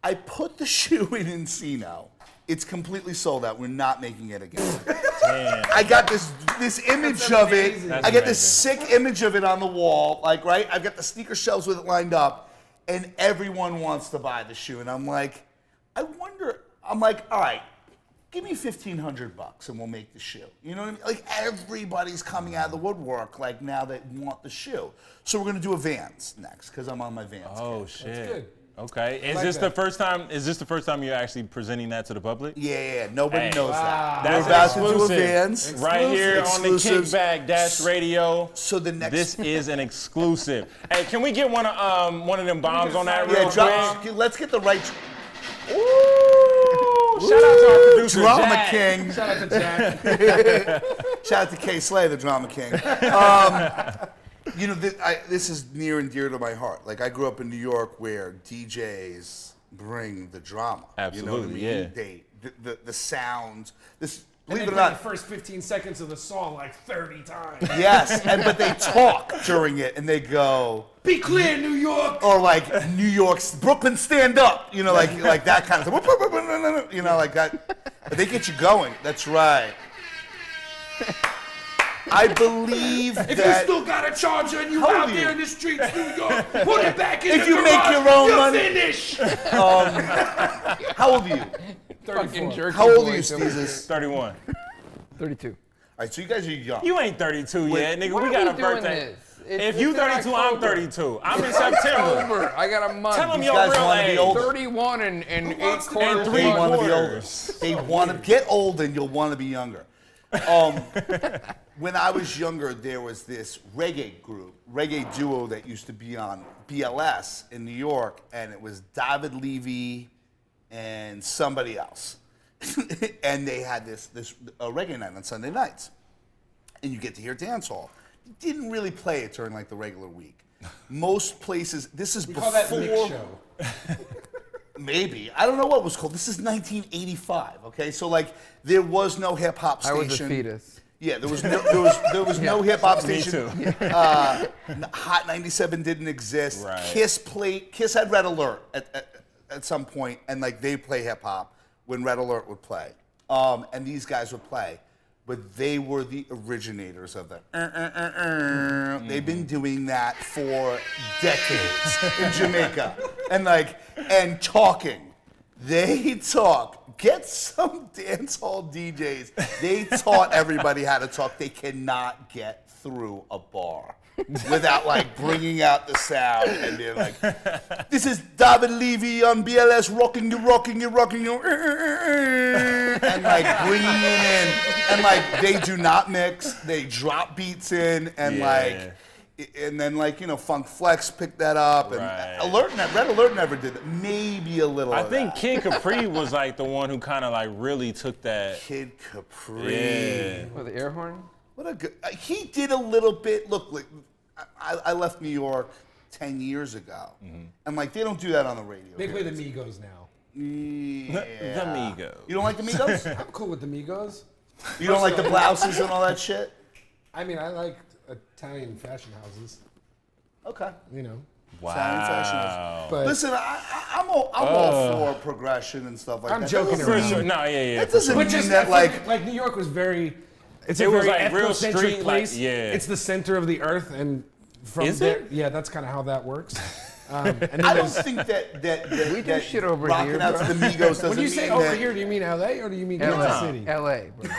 I put the shoe in Encino. It's completely sold out. We're not making it again. Damn. I got this image of it. That's I got this amazing. sick image of it on the wall, like right. I've got the sneaker shelves with it lined up, and everyone wants to buy the shoe. And I'm like, all right, give me $1,500 and we'll make the shoe. You know what I mean? Like everybody's coming out of the woodwork, like now they want the shoe. So we're gonna do a Vans next because I'm on my Vans. Oh kick. shit. good. Okay. Is like this that. the first time? Is this the first time you're actually presenting that to the public? Yeah. Nobody Hey. knows that. That's We're about to do a exclusive. Vans. Right here on the Exclusives. Kickback Dash Radio. So the next. This is an exclusive. Hey, can we get one of them bombs on that real Yeah, quick? let's get the right. Ooh, shout out to our producer, Drama Jack. King. Shout out to Jack. Shout out to K. Slay, the Drama King. This is near and dear to my heart. Like I grew up in New York, where DJs bring the drama. Absolutely, you know yeah. what I mean? The sound. This, And believe they it or play the not, first 15 seconds of the song like 30 times. yes. But they talk during it, and they go, Be clear, New York. or like New York's Brooklyn, stand up. Like that kind of thing. Like that. But they get you going. That's right. I believe If you that still got a charger and you How old out are there you? in the streets, New York, put it back in If the you make garage, your own you're money- finished. how old are you? Fucking jerky How old are boy, you, so- Steezus? 31. 32. All right, so you guys are young. You ain't 32 yet, nigga. Why we are got we a doing birthday. this? If you It's 32, I'm October. 32. I'm in September. October. I got a month. Tell them These your guys real wanna be age. old. 31 and 8 wants to be quarters. old? And 3 They want to be older. quarters. They want to get old, and you'll want to be younger. When I was younger, there was this reggae duo that used to be on BLS in New York, and it was David Levy and somebody else. And they had this reggae night on Sunday nights. And you get to hear dance hall. You didn't really play it during like the regular week. Most places, this is We before. call that mix show. Maybe. I don't know what it was called. This is 1985, okay? So like there was no hip hop I station. was a fetus. Yeah, there was no hip hop Me station. too. Hot 97 didn't exist. Right. Kiss had Red Alert at some point, and like they play hip hop when Red Alert would play. And these guys would play. But they were the originators of the They've been doing that for decades in Jamaica. And talking. They talk. Get some dance hall DJs. They taught everybody how to talk. They cannot get through a bar without like bringing out the sound and being like, this is David Levy on BLS rocking you, and like bringing it in. And like they do not mix. They drop beats in and Yeah. like And then, like, you know, Funk Flex picked that up, and Red Alert never did that. Maybe a little. I think Kid Capri was like the one who kind of like really took that. Kid Capri. Yeah. With the air horn? What a good. He did a little bit. Look, like, I left New York 10 years ago, and like they don't do that on the radio. They play the Migos now. Yeah. The Migos. You don't like the Migos? I'm cool with the Migos. You don't like the blouses and all that shit? I mean, I like Italian fashion houses. Okay. You know. Italian fashion houses. But Listen, I'm all for progression and stuff like I'm that. joking That For doesn't sure. mean- No, yeah. That doesn't But mean just that like New York was very. It's It a was very like real ethnocentric street, like, place. yeah. It's the center of the earth, and from Is there, it? yeah, that's kind of how that works. And then I don't there's- think that We do that shit over rocking here, out bro. to the Migos doesn't when you mean say that. over here, do you mean LA or do you mean Kansas City? LA, bro.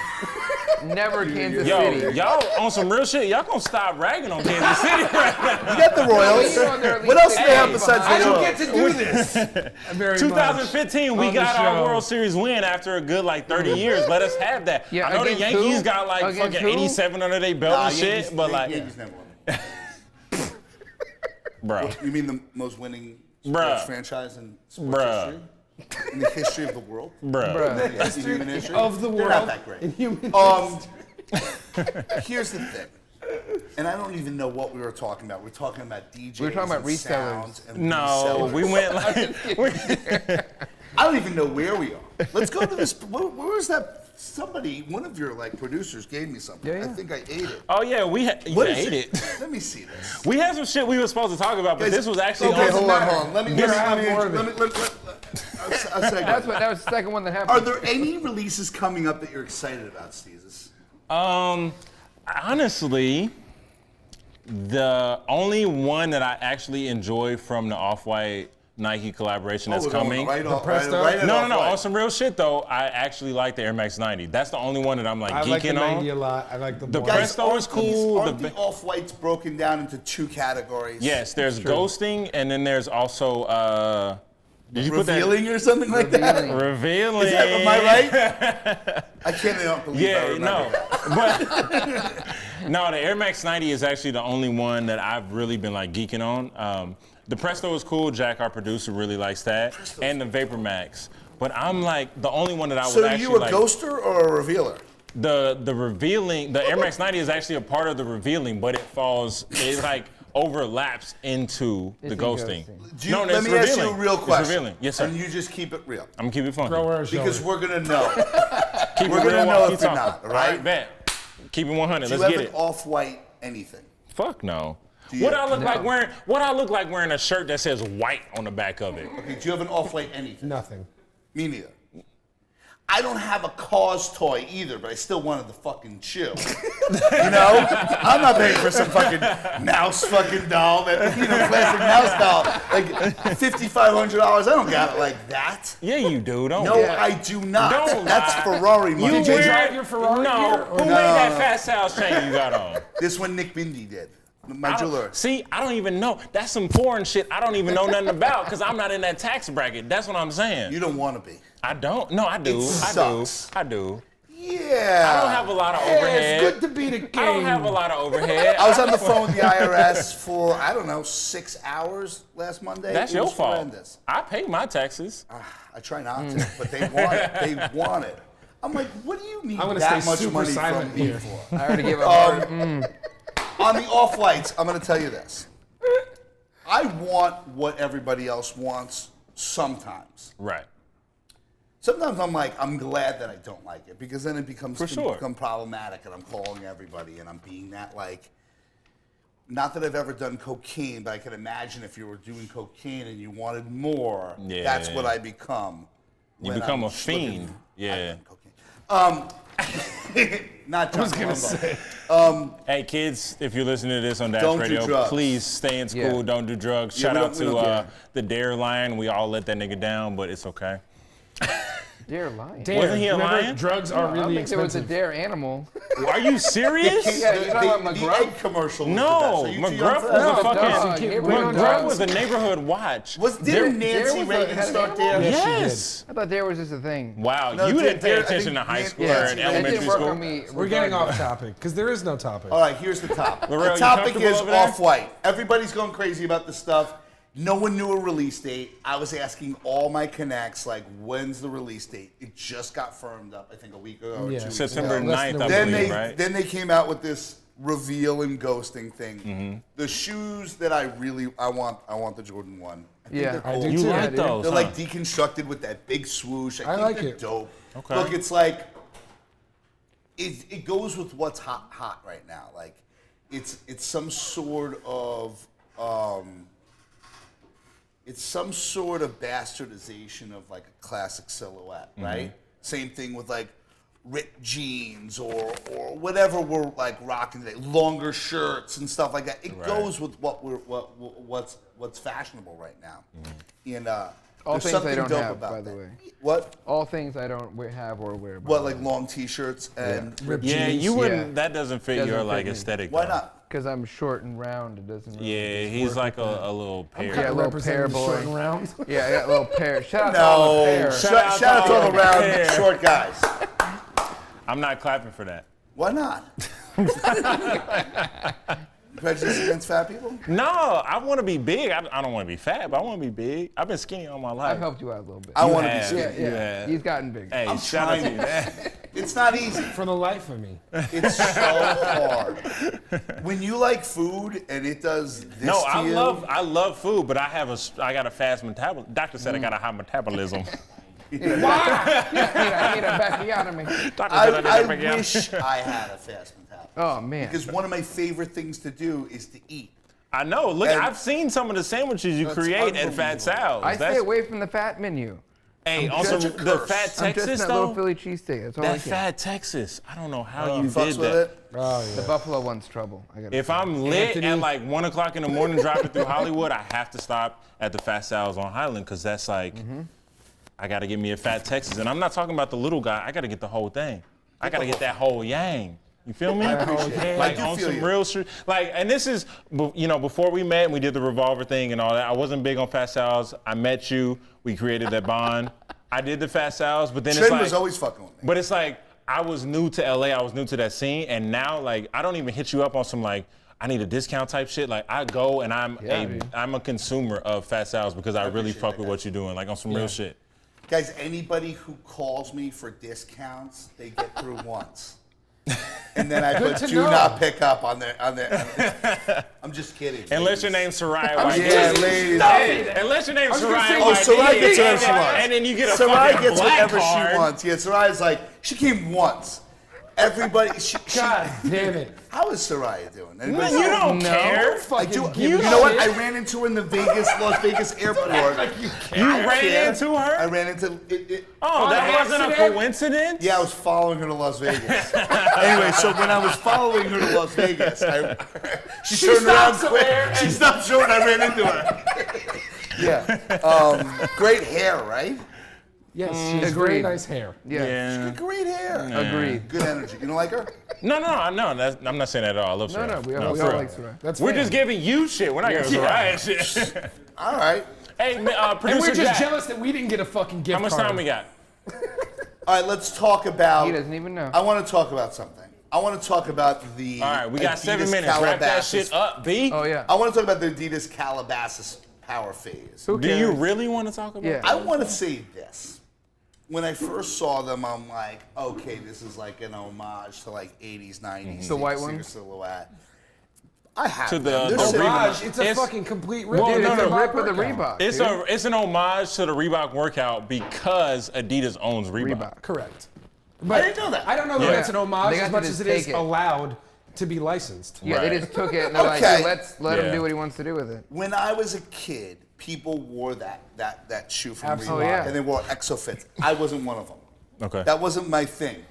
Never Kansas Yo, City. y'all on some real shit. Y'all gonna stop ragging on Kansas City right now. You got the Royals. You know they're at What least else do they have 10 besides I the don't Royals? get to do this. Very 2015, we on the got our show. World Series win after a good like 30 years. Let us have that. Yeah, I know the against Yankees who? got like Against fucking who? 87 under their belt Nah, and shit, but like, Yankees never won. bro, You mean the most winning Bruh. sports franchise in sports Bruh. history? In the history of the world? bro. In human history? Of the They're world not that great. in human Here's the thing. And I don't even know what we were talking about. We're talking about DJs. We were talking about and resellers. sounds and No, resellers. we went like, I don't even know where we are. Let's go to this. Where is that? Somebody, one of your like producers gave me something. Yeah, yeah. I think I ate it. oh yeah, you What is ate it. Let me see this. We had some shit we were supposed to talk about, but this was actually okay. on Hold on. Let me Here, let have me more of it. I'll say That was the second one that happened. Are there any releases coming up that you're excited about, Steezus? Honestly, the only one that I actually enjoy from the Off-White Nike collaboration that's we're going coming. Right off, Presto? right No. off. On some real shit though, I actually like the Air Max 90. That's the only one that I'm like I like the geeking 90 on. a lot. I like the The black. Presto is cool. Aren't The the off-whites broken down into two categories? Yes, there's ghosting, and then there's also did you Revealing or something like that? Revealing. put that revealing? Am I right? I can't believe I Yeah, remember no, that. but no, the Air Max 90 is actually the only one that I've really been like geeking on. The Presto is cool. Jack, our producer, really likes that, and the Vapor Max. But I'm like the only one that I So would are actually you a like. ghoster or a revealer? The revealing, the Air Max 90 is actually a part of the revealing, but it like overlaps into the It's ghosting. Do you, No, let it's me ask you a revealing. real It's question. revealing. Yes, sir. And you just keep it real. I'm gonna keep it fun. Throw her a shoulder. Because we're going to know. Keep We're it gonna real know while if keep you're talking. not, all right? Bet. Keep it 100. Do you Let's have get an it. off-white anything? Fuck no. you? What I look like No. wearing? What I look like wearing a shirt that says white on the back of it? Okay, do you have an off-white anything? Nothing. Me neither. I don't have a Cause toy either, but I still wanted the fucking shoe. You know? I'm not paying for some fucking mouse fucking doll, that, you know, plastic mouse doll. Like $5,500, I don't got it like that. Yeah, you do. Don't. No, lie. I do not. Don't That's lie. Ferrari money. Did you baby. drive your Ferrari No. here, or Who no? made that Fast Sal's chain you got on? This one Nick Bindi did. My I don't- jeweler. See, I don't even know. That's some foreign shit I don't even know nothing about because I'm not in that tax bracket. That's what I'm saying. You don't want to be. I don't. No, I do. It sucks. I do. Yeah. I don't have a lot of Hey, overhead. it's good to be the king. I don't have a lot of overhead. I was on the phone with the IRS for, I don't know, 6 hours last Monday. That's It your was fault. horrendous. I pay my taxes. I try not to, but they want it. They want it. I'm like, what do you need I'm gonna that stay much super money silent from me here. for? I already gave up. On the off-whites, I'm going to tell you this. I want what everybody else wants sometimes. Right. Sometimes I'm like, I'm glad that I don't like it because then it becomes For sure. become problematic and I'm calling everybody and I'm being that like, not that I've ever done cocaine, but I can imagine if you were doing cocaine and you wanted more, Yeah. that's what I become. You when become I'm a fiend. looking- Yeah. I've done cocaine. Not John I was gonna Colombo. say. Hey kids, if you're listening to this on Dash Don't do Radio, drugs. please stay in school. Yeah. Don't do drugs. Yeah, Shout we out don't- we to don't- the Dare Lion. We all let that nigga down, but it's okay. Dare lion. Dare. Wasn't he a Remember, lion? drugs are I don't really think there was a expensive. dare animal. Are you serious? Yeah, you're talking about the McGruff? egg commercial was No, the best. Are you too young McGruff for was that? a dog. fucking. Hey, bring McGruff dogs. was a neighborhood watch. Didn't Nancy was Reagan an start animal? there? Yes. I thought dare was just a thing. Wow, No, you didn't pay I attention think to high Nancy- school yeah, or in it It elementary didn't work school. on me. We're getting off regardless. topic because there is no topic. All right, here's the topic. Lorel, The you topic comfortable is over there? Off-White. Everybody's going crazy about this stuff. No one knew a release date. I was asking all my connects, like, when's the release date? It just got firmed up, I think, a week ago or 2 weeks September ago. 9th, I Then believe, they right? then they came out with this reveal and ghosting thing. Mm-hmm. The shoes that I want the Jordan 1. I think Yeah, they're I cool. do You too. like dude. those, They're huh? like deconstructed with that big swoosh. I think like they're it. dope. Okay. Look, it's like it goes with what's hot right now. Like it's some sort of bastardization of like a classic silhouette, right? Same thing with like ripped jeans or whatever we're like rocking today, longer shirts and stuff like that. It Right. goes with what's fashionable right now. And All there's things I something don't dope have, about by the that. way. What? All things I don't have or wear. by What, the like way. long T-shirts and ripped Yeah, jeans? you wouldn't. Yeah. That doesn't fit Doesn't your fit like me. aesthetic. Why though. not? Because I'm short and round, it doesn't really Yeah, just he's work like with me. a little I'm pear. kind of little representing the pear short boy. and round. Yeah, I got a little pair. Shout out to all the No, pair. shout out to all the round short guys. I'm not clapping for that. Why not? Prejudice against fat people? No, I want to be big. I don't want to be fat, but I want to be big. I've been skinny all my life. I've helped you out a little bit. I want to be have. skinny. yeah, You have. he's gotten big. Hey, I'm shout out to trying. you. It's not easy. For the life of me. It's so hard. When you like food and it does this No, to I you, love food, but I got a fast metabolism. Doctor said I got a high metabolism. I need a backiotomy. Doctor said I need a backyard. wish I had a fast metabolism. Oh, man. Because one of my favorite things to do is to eat. I know. Look, And- I've seen some of the sandwiches you That's create at Fat unbelievable. Sal's. I stay away from the fat menu. Hey, I'm also such a the curse. Fat I'm just Texas that little though. Philly cheesesteak. That's all I That can. Fat Texas. I don't know how you Fucks did with that. it. Oh, The yeah. buffalo one's trouble. I gotta If say. I'm lit Anthony. at like 1 o'clock in the morning driving through Hollywood, I have to stop at the Fat Sal's on Highland because that's like, I got to get me a Fat Texas. And I'm not talking about the little guy. I got to get the whole thing. I got to get that whole yang. You feel me? appreciate it. Like I do on feel some you. real shit. Like, and this is, before we met and we did the revolver thing and all that, I wasn't big on Fat Sal's. I met you. We created that bond. I did the Fat Sal's, but then Trin it's like, was always fucking with me. but it's like, I was new to LA, I was new to that scene, and now like I don't even hit you up on some like I need a discount type shit. Like I go and I'm a consumer of Fat Sal's because I really appreciate fuck that, with what you're doing, like on some real shit. Guys, anybody who calls me for discounts, they get through once. And then I put to do know. not pick up on their I'm just kidding. Unless your name's Soraya White. Yeah, ladies. Hey, unless your name's gonna Soraya say- Oh, White. Soraya gets whatever she wants. And then you get a Soraya fucking gets black whatever card. she wants. Yeah, Soraya's like, she came once. Everybody, God damn it. how is Soraya doing? No, Anybody you know? don't care. I do. Fucking You give know a what? shit. I ran into her in the Las Vegas airport. You ran into her? I ran into it. Oh, that an wasn't a accident? coincidence? Yeah, I was following her to Las Vegas. Anyway, so when I was following her to Las Vegas, she turned around stopped quick. somewhere She stopped short and I ran into her. Yeah. Great hair, right? Yes, she has very Agreed. nice hair. Yeah. Yeah. Great hair. Agreed. Good energy. You don't like her? No, I'm not saying that at all. I love No, Soraya. no, we all for real. like Soraya. That's We're fair. just giving you shit. We're not giving Soraya shit. All right. Hey, And producer we're just Jack, jealous that we didn't get a fucking gift how much card. time we got? All right, let's talk about. He doesn't even know. I want to talk about something. I want to talk about the. All right, we got Adidas 7 minutes. Wrap that Calabasas- shit up, B. Oh, yeah. I want to talk about the Adidas Calabasas power phase. Who Do cares? you really want to talk about Yeah. it? I want to say this. When I first saw them, I'm like, okay, this is like an homage to like 80s, 90s. The white singer one? silhouette. I have To them. the They're sitting in my- Homage, it's a It's- fucking complete rip. Well, Dude, no, it's a no, rip with a workout. Reebok. It's dude. it's an homage to the Reebok workout because Adidas owns Reebok. Reebok. Correct. I didn't know that. I don't know Yeah. that it's an homage They got as to much just as it is take it. allowed to be licensed. Yeah, they Right. just took it and they're like, Okay. "Hey, let him Yeah. do what he wants to do with it. When I was a kid, people wore that shoe from Absolutely. Reebok, Oh, yeah. and they wore Exofits. I wasn't one of them. Okay. That wasn't my thing.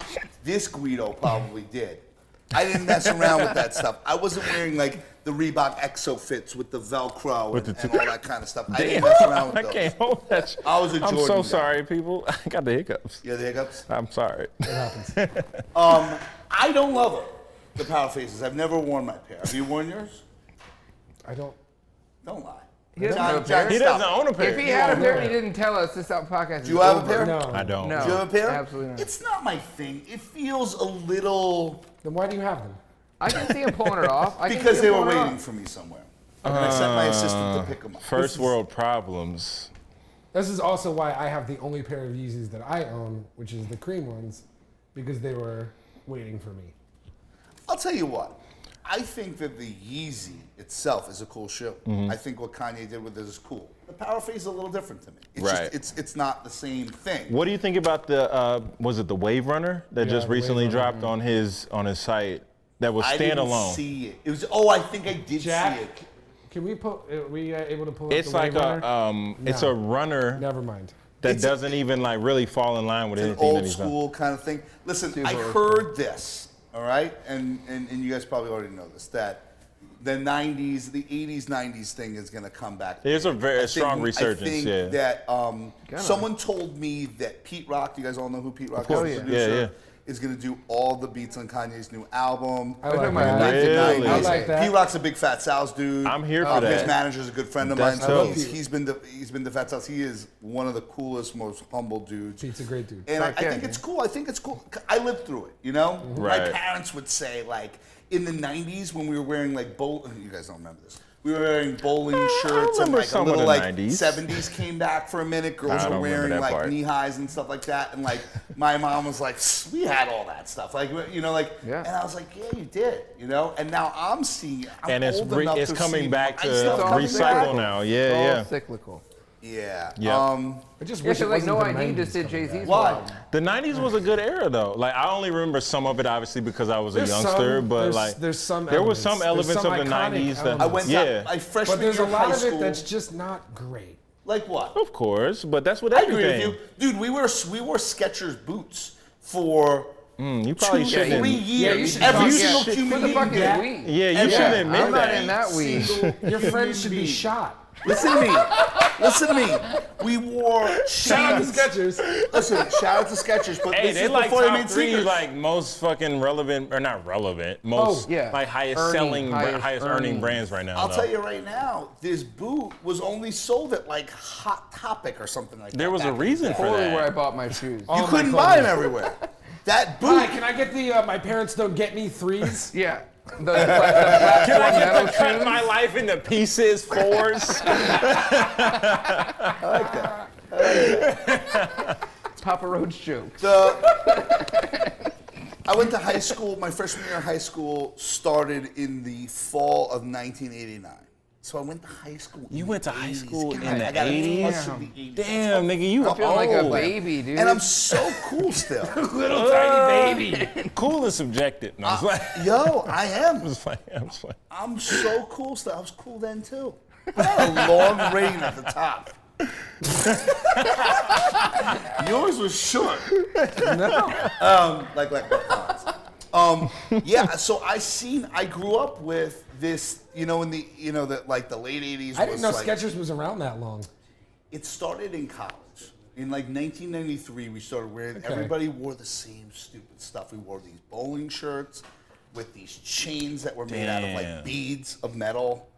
This Guido probably did. I didn't mess around with that stuff. I wasn't wearing like the Reebok Exo Fits with the Velcro With and, the and all that kind of stuff. I didn't mess around with I those. can't hold that shit. I was a Jordan I'm so guy. sorry, people. I got the hiccups. Yeah, the hiccups. I'm sorry. I don't love them, the Power Faces. I've never worn my pair. Have you worn yours? I don't. Don't lie. He doesn't have a pair. He stop doesn't it. own a pair. If he had a pair and he didn't tell us, this podcast Do you have a pair? No. I don't. No. Do you have a pair? Absolutely not. It's not my thing. It feels a little... Then why do you have them? I can see him pulling it off. I can Because see they him were pulling it waiting off. for me somewhere. And I sent my assistant to pick them up. First world problems. This is also why I have the only pair of Yeezys that I own, which is the cream ones, because they were waiting for me. I'll tell you what. I think that the Yeezy itself is a cool shoe. I think what Kanye did with it is cool. The Power Face is a little different to me. It's Right. just, it's not the same thing. What do you think about the was it the Wave Runner that Yeah, just the recently Wave Runner. dropped on his site that was I didn't standalone? see it. It was. Oh, I think I did Jack, see it. can we put? Are we able to pull up It's the like Wave Runner? it's No. a runner Never mind. that It's- doesn't even like really fall in line with It's an anything that old he's done. school kind of thing. Listen, Super I old heard this. All right, and you guys probably already know this, that the 90s, the 80s, 90s thing is going to come back. There's a very I think- strong resurgence, I think yeah. that someone told me that Pete Rock, you guys all know who Pete Rock is, course. the Yeah. producer, Yeah. is going to do all the beats on Kanye's new album. I like talking that. about Really? I like that. Pete Rock's a big Fat Sal's dude. I'm here for His that. manager's a good friend of That's mine. So dope. he's been the Fat Sal's. He is one of the coolest, most humble dudes. Pete's a great dude. And I Fuck yeah, think man. it's cool. I think it's cool. I lived through it, you know? My Right. parents would say, like, in the 90s when we were wearing, like, you guys don't remember this. We were wearing bowling shirts and, remember like, a some of little, the like, 90s. 70s came back for a minute. Girls I were don't remember wearing, that like, part. knee-highs and stuff like that. And, like, my mom was like, we had all that stuff. Like, you know, like, Yeah. and I was like, yeah, you did, you know? And now I'm seeing it. I'm And it's old enough it's to coming see back to my stuff coming recycle back. now. It's Yeah, all yeah. cyclical. Yeah. Yeah. I just Yeah, wish it so like wasn't No the ID 90s just did coming Jay-Z's back. Why? album. The 90s was a good era though. Like I only remember some of it obviously because I was a There's youngster, some- but there's- like there's some there was some elements. There's elements some of the iconic 90s that elements. I went yeah. my freshman But there's year a of lot high of school. it that's just not great. Like what? Of course, but that's what I agree everything. with you, dude. We wore Skechers boots for You probably 2, shouldn't. 3 Yeah, you years. should Every talk- single yeah. human What the fuck being. is we? Yeah, you Every shouldn't admit I'm not that. in that we. Your friends should be being. shot. Listen to me. Listen to me. We wore Shout out to jeans. Skechers. Listen, shout out to Skechers, but Hey, this they is like before they top made 3 sneakers. like most fucking relevant or not relevant, most yeah. like highest Earning, selling, highest earning earning. brands right now. I'll though. tell you right now, this boot was only sold at like Hot Topic or something like that. There was a back in the reason day. for Totally where I that. bought my shoes. You All my couldn't buy them clothing. everywhere. That boot. Hi, can I get the my parents don't get me threes? Yeah. The platform Can I metal get to cut shoes. my life into pieces, 4s? Papa Roach jokes. I went to high school. My freshman year of high school started in the fall of 1989. So I went to high school. You in went to the high 80s. school God, in the I got a 80s? touch of the 80s. Damn, nigga, you I feel like a old. baby, dude. And I'm so cool still. Little tiny baby. Cool is subjective. No, I'm just like, Yo, I am. I'm just like, I'm so cool still. I was cool then too. I had a long reign at the top. Yours was short. No. Like yeah. So I grew up with this, you know, in the, you know, the like the late 80s. I didn't know was like, Skechers was around that long. It started in college. In like 1993, we started wearing. Okay. Everybody wore the same stupid stuff. We wore these bowling shirts with these chains that were made out of Damn. like beads of metal.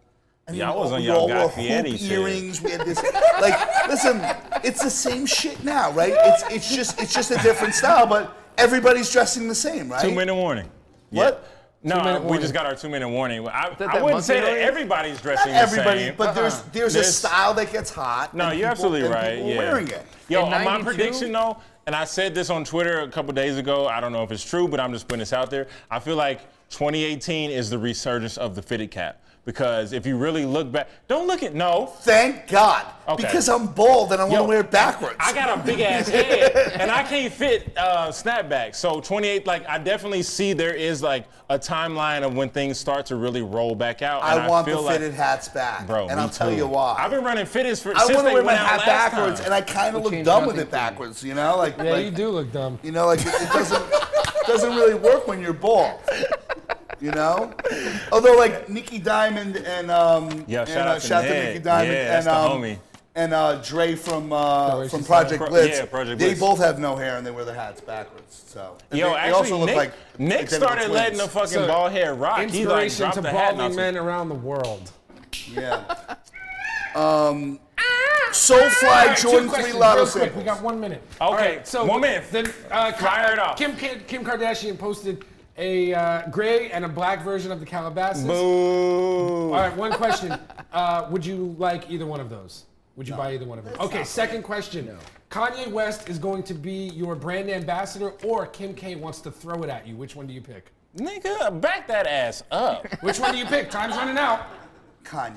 And Yeah, I we was all- on we y'all all Guy wore Fieri hoop shit. earrings. We had this like, listen, it's the same shit now, right? It's just a different style, but everybody's dressing the same, right? 2-minute warning. What? No, 2-minute we warning. just got our 2-minute warning. I that wouldn't say monkey that noise? everybody's Not dressing everybody, the same. but there's a There's- style that gets hot. No, and you're people- absolutely and right. people Yeah. wearing it. Yo, In my 92? prediction though, and I said this on Twitter a couple days ago. I don't know if it's true, but I'm just putting this out there. I feel like 2018 is the resurgence of the fitted cap. Because if you really look back, don't look at Thank God, Okay. because I'm bald and I want Yo, to wear it backwards. I got a big ass head and I can't fit snapbacks. So 28, like I definitely see there is like a timeline of when things start to really roll back out. And I want the feel like, fitted hats back, bro. and me I'll tell too. you why. I've been running fitteds I since want they to wear my went out hat last backwards, time. and I kind of We look changed dumb with nothing it for you. backwards. You know, like Yeah, you do look dumb. You know, like it doesn't really work when you're bald. You know? Although, like, Nikki Diamond and Yo, shout out to Nick. Nikki Diamond Yeah, that's the homie. And Dre from she's Project Blitz. Yeah, Project They Blitz. both have no hair and they wear their hats backwards. So and Yo, they actually, also look Nick, like Nick identical started letting the twins. fucking bald head rock. He like Inspiration dropped to the hat. balding and men around the world. Yeah. Soulfly, Jordan 3 Lotto real quick. samples. We got 1 minute. Okay, All right, so 1 minute. Then Fire it off. Kim Kardashian posted a gray and a black version of the Calabasas. Boo. All right, one question. Would you like either one of those? Would you buy either one of them? Okay, second question. No. Kanye West is going to be your brand ambassador, or Kim K wants to throw it at you. Which one do you pick? Nigga, back that ass up. Which one do you pick? Time's running out. Kanye.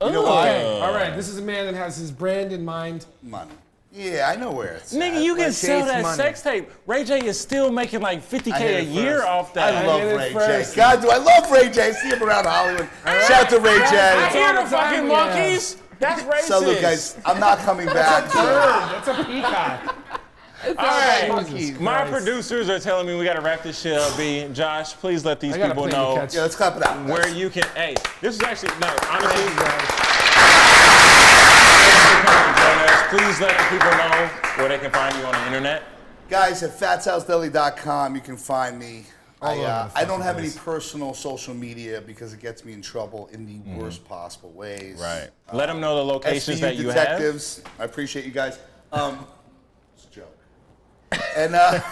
You know why? Okay, all right. This is a man that has his brand in mind. Money. Yeah, I know where it's Nigga, at. you can Like sell Chase that money. sex tape. Ray J is still making like I $50K hit a it year first. off that. I love hit it Ray J. first. God, do I love Ray J. See him around Hollywood. Shout out to Ray I J. hear the all the time fucking we have. monkeys. That's racist. So look, guys, I'm not coming back. That's a peacock. All right. Jesus My Christ. producers are telling me we got to wrap this shit up, B. Josh, please let these I gotta people play the know catch. Yeah, let's clap it out. where you can. Hey, this is actually, no, honestly. Please let the people know where they can find you on the internet. Guys, at fatshousedeli.com, you can find me. All over the I don't fucking have any place. personal social media because it gets me in trouble in the worst possible ways. Right. Let them know the locations SVU that you detectives. I appreciate you guys. It's a joke. And have.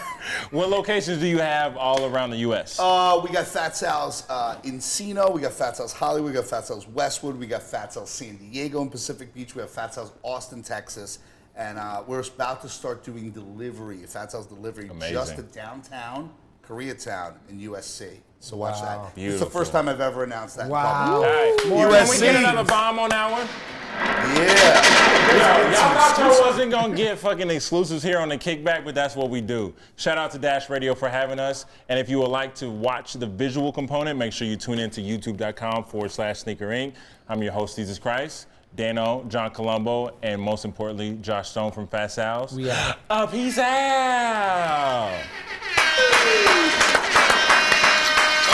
What locations do you have all around the U.S.? we got Fat Sal's Encino, we got Fat Sal's Hollywood, we got Fat Sal's Westwood, we got Fat Sal's San Diego and Pacific Beach, we have Fat Sal's Austin, Texas, and we're about to start doing delivery, Fat Sal's delivery, Amazing. just to downtown Koreatown in USC. So watch that. It's the Beautiful. first time I've ever announced that. in Wow. All right. More Can we USC. get another bomb on that one? public. Yeah. Y'all thought y'all wasn't gonna get fucking exclusives here on the Kickback, but that's what we do. Shout out to Dash Radio for having us. And if you would like to watch the visual component, make sure you tune in to youtube.com/snkrINC. I'm your host, Jesus Christ, Dano, John Colombo, and most importantly, Josh Stone from Fat Sal's. We out. Peace out.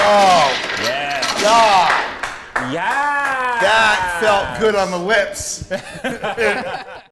Oh, Yeah. God. Yeah. That felt good on the lips.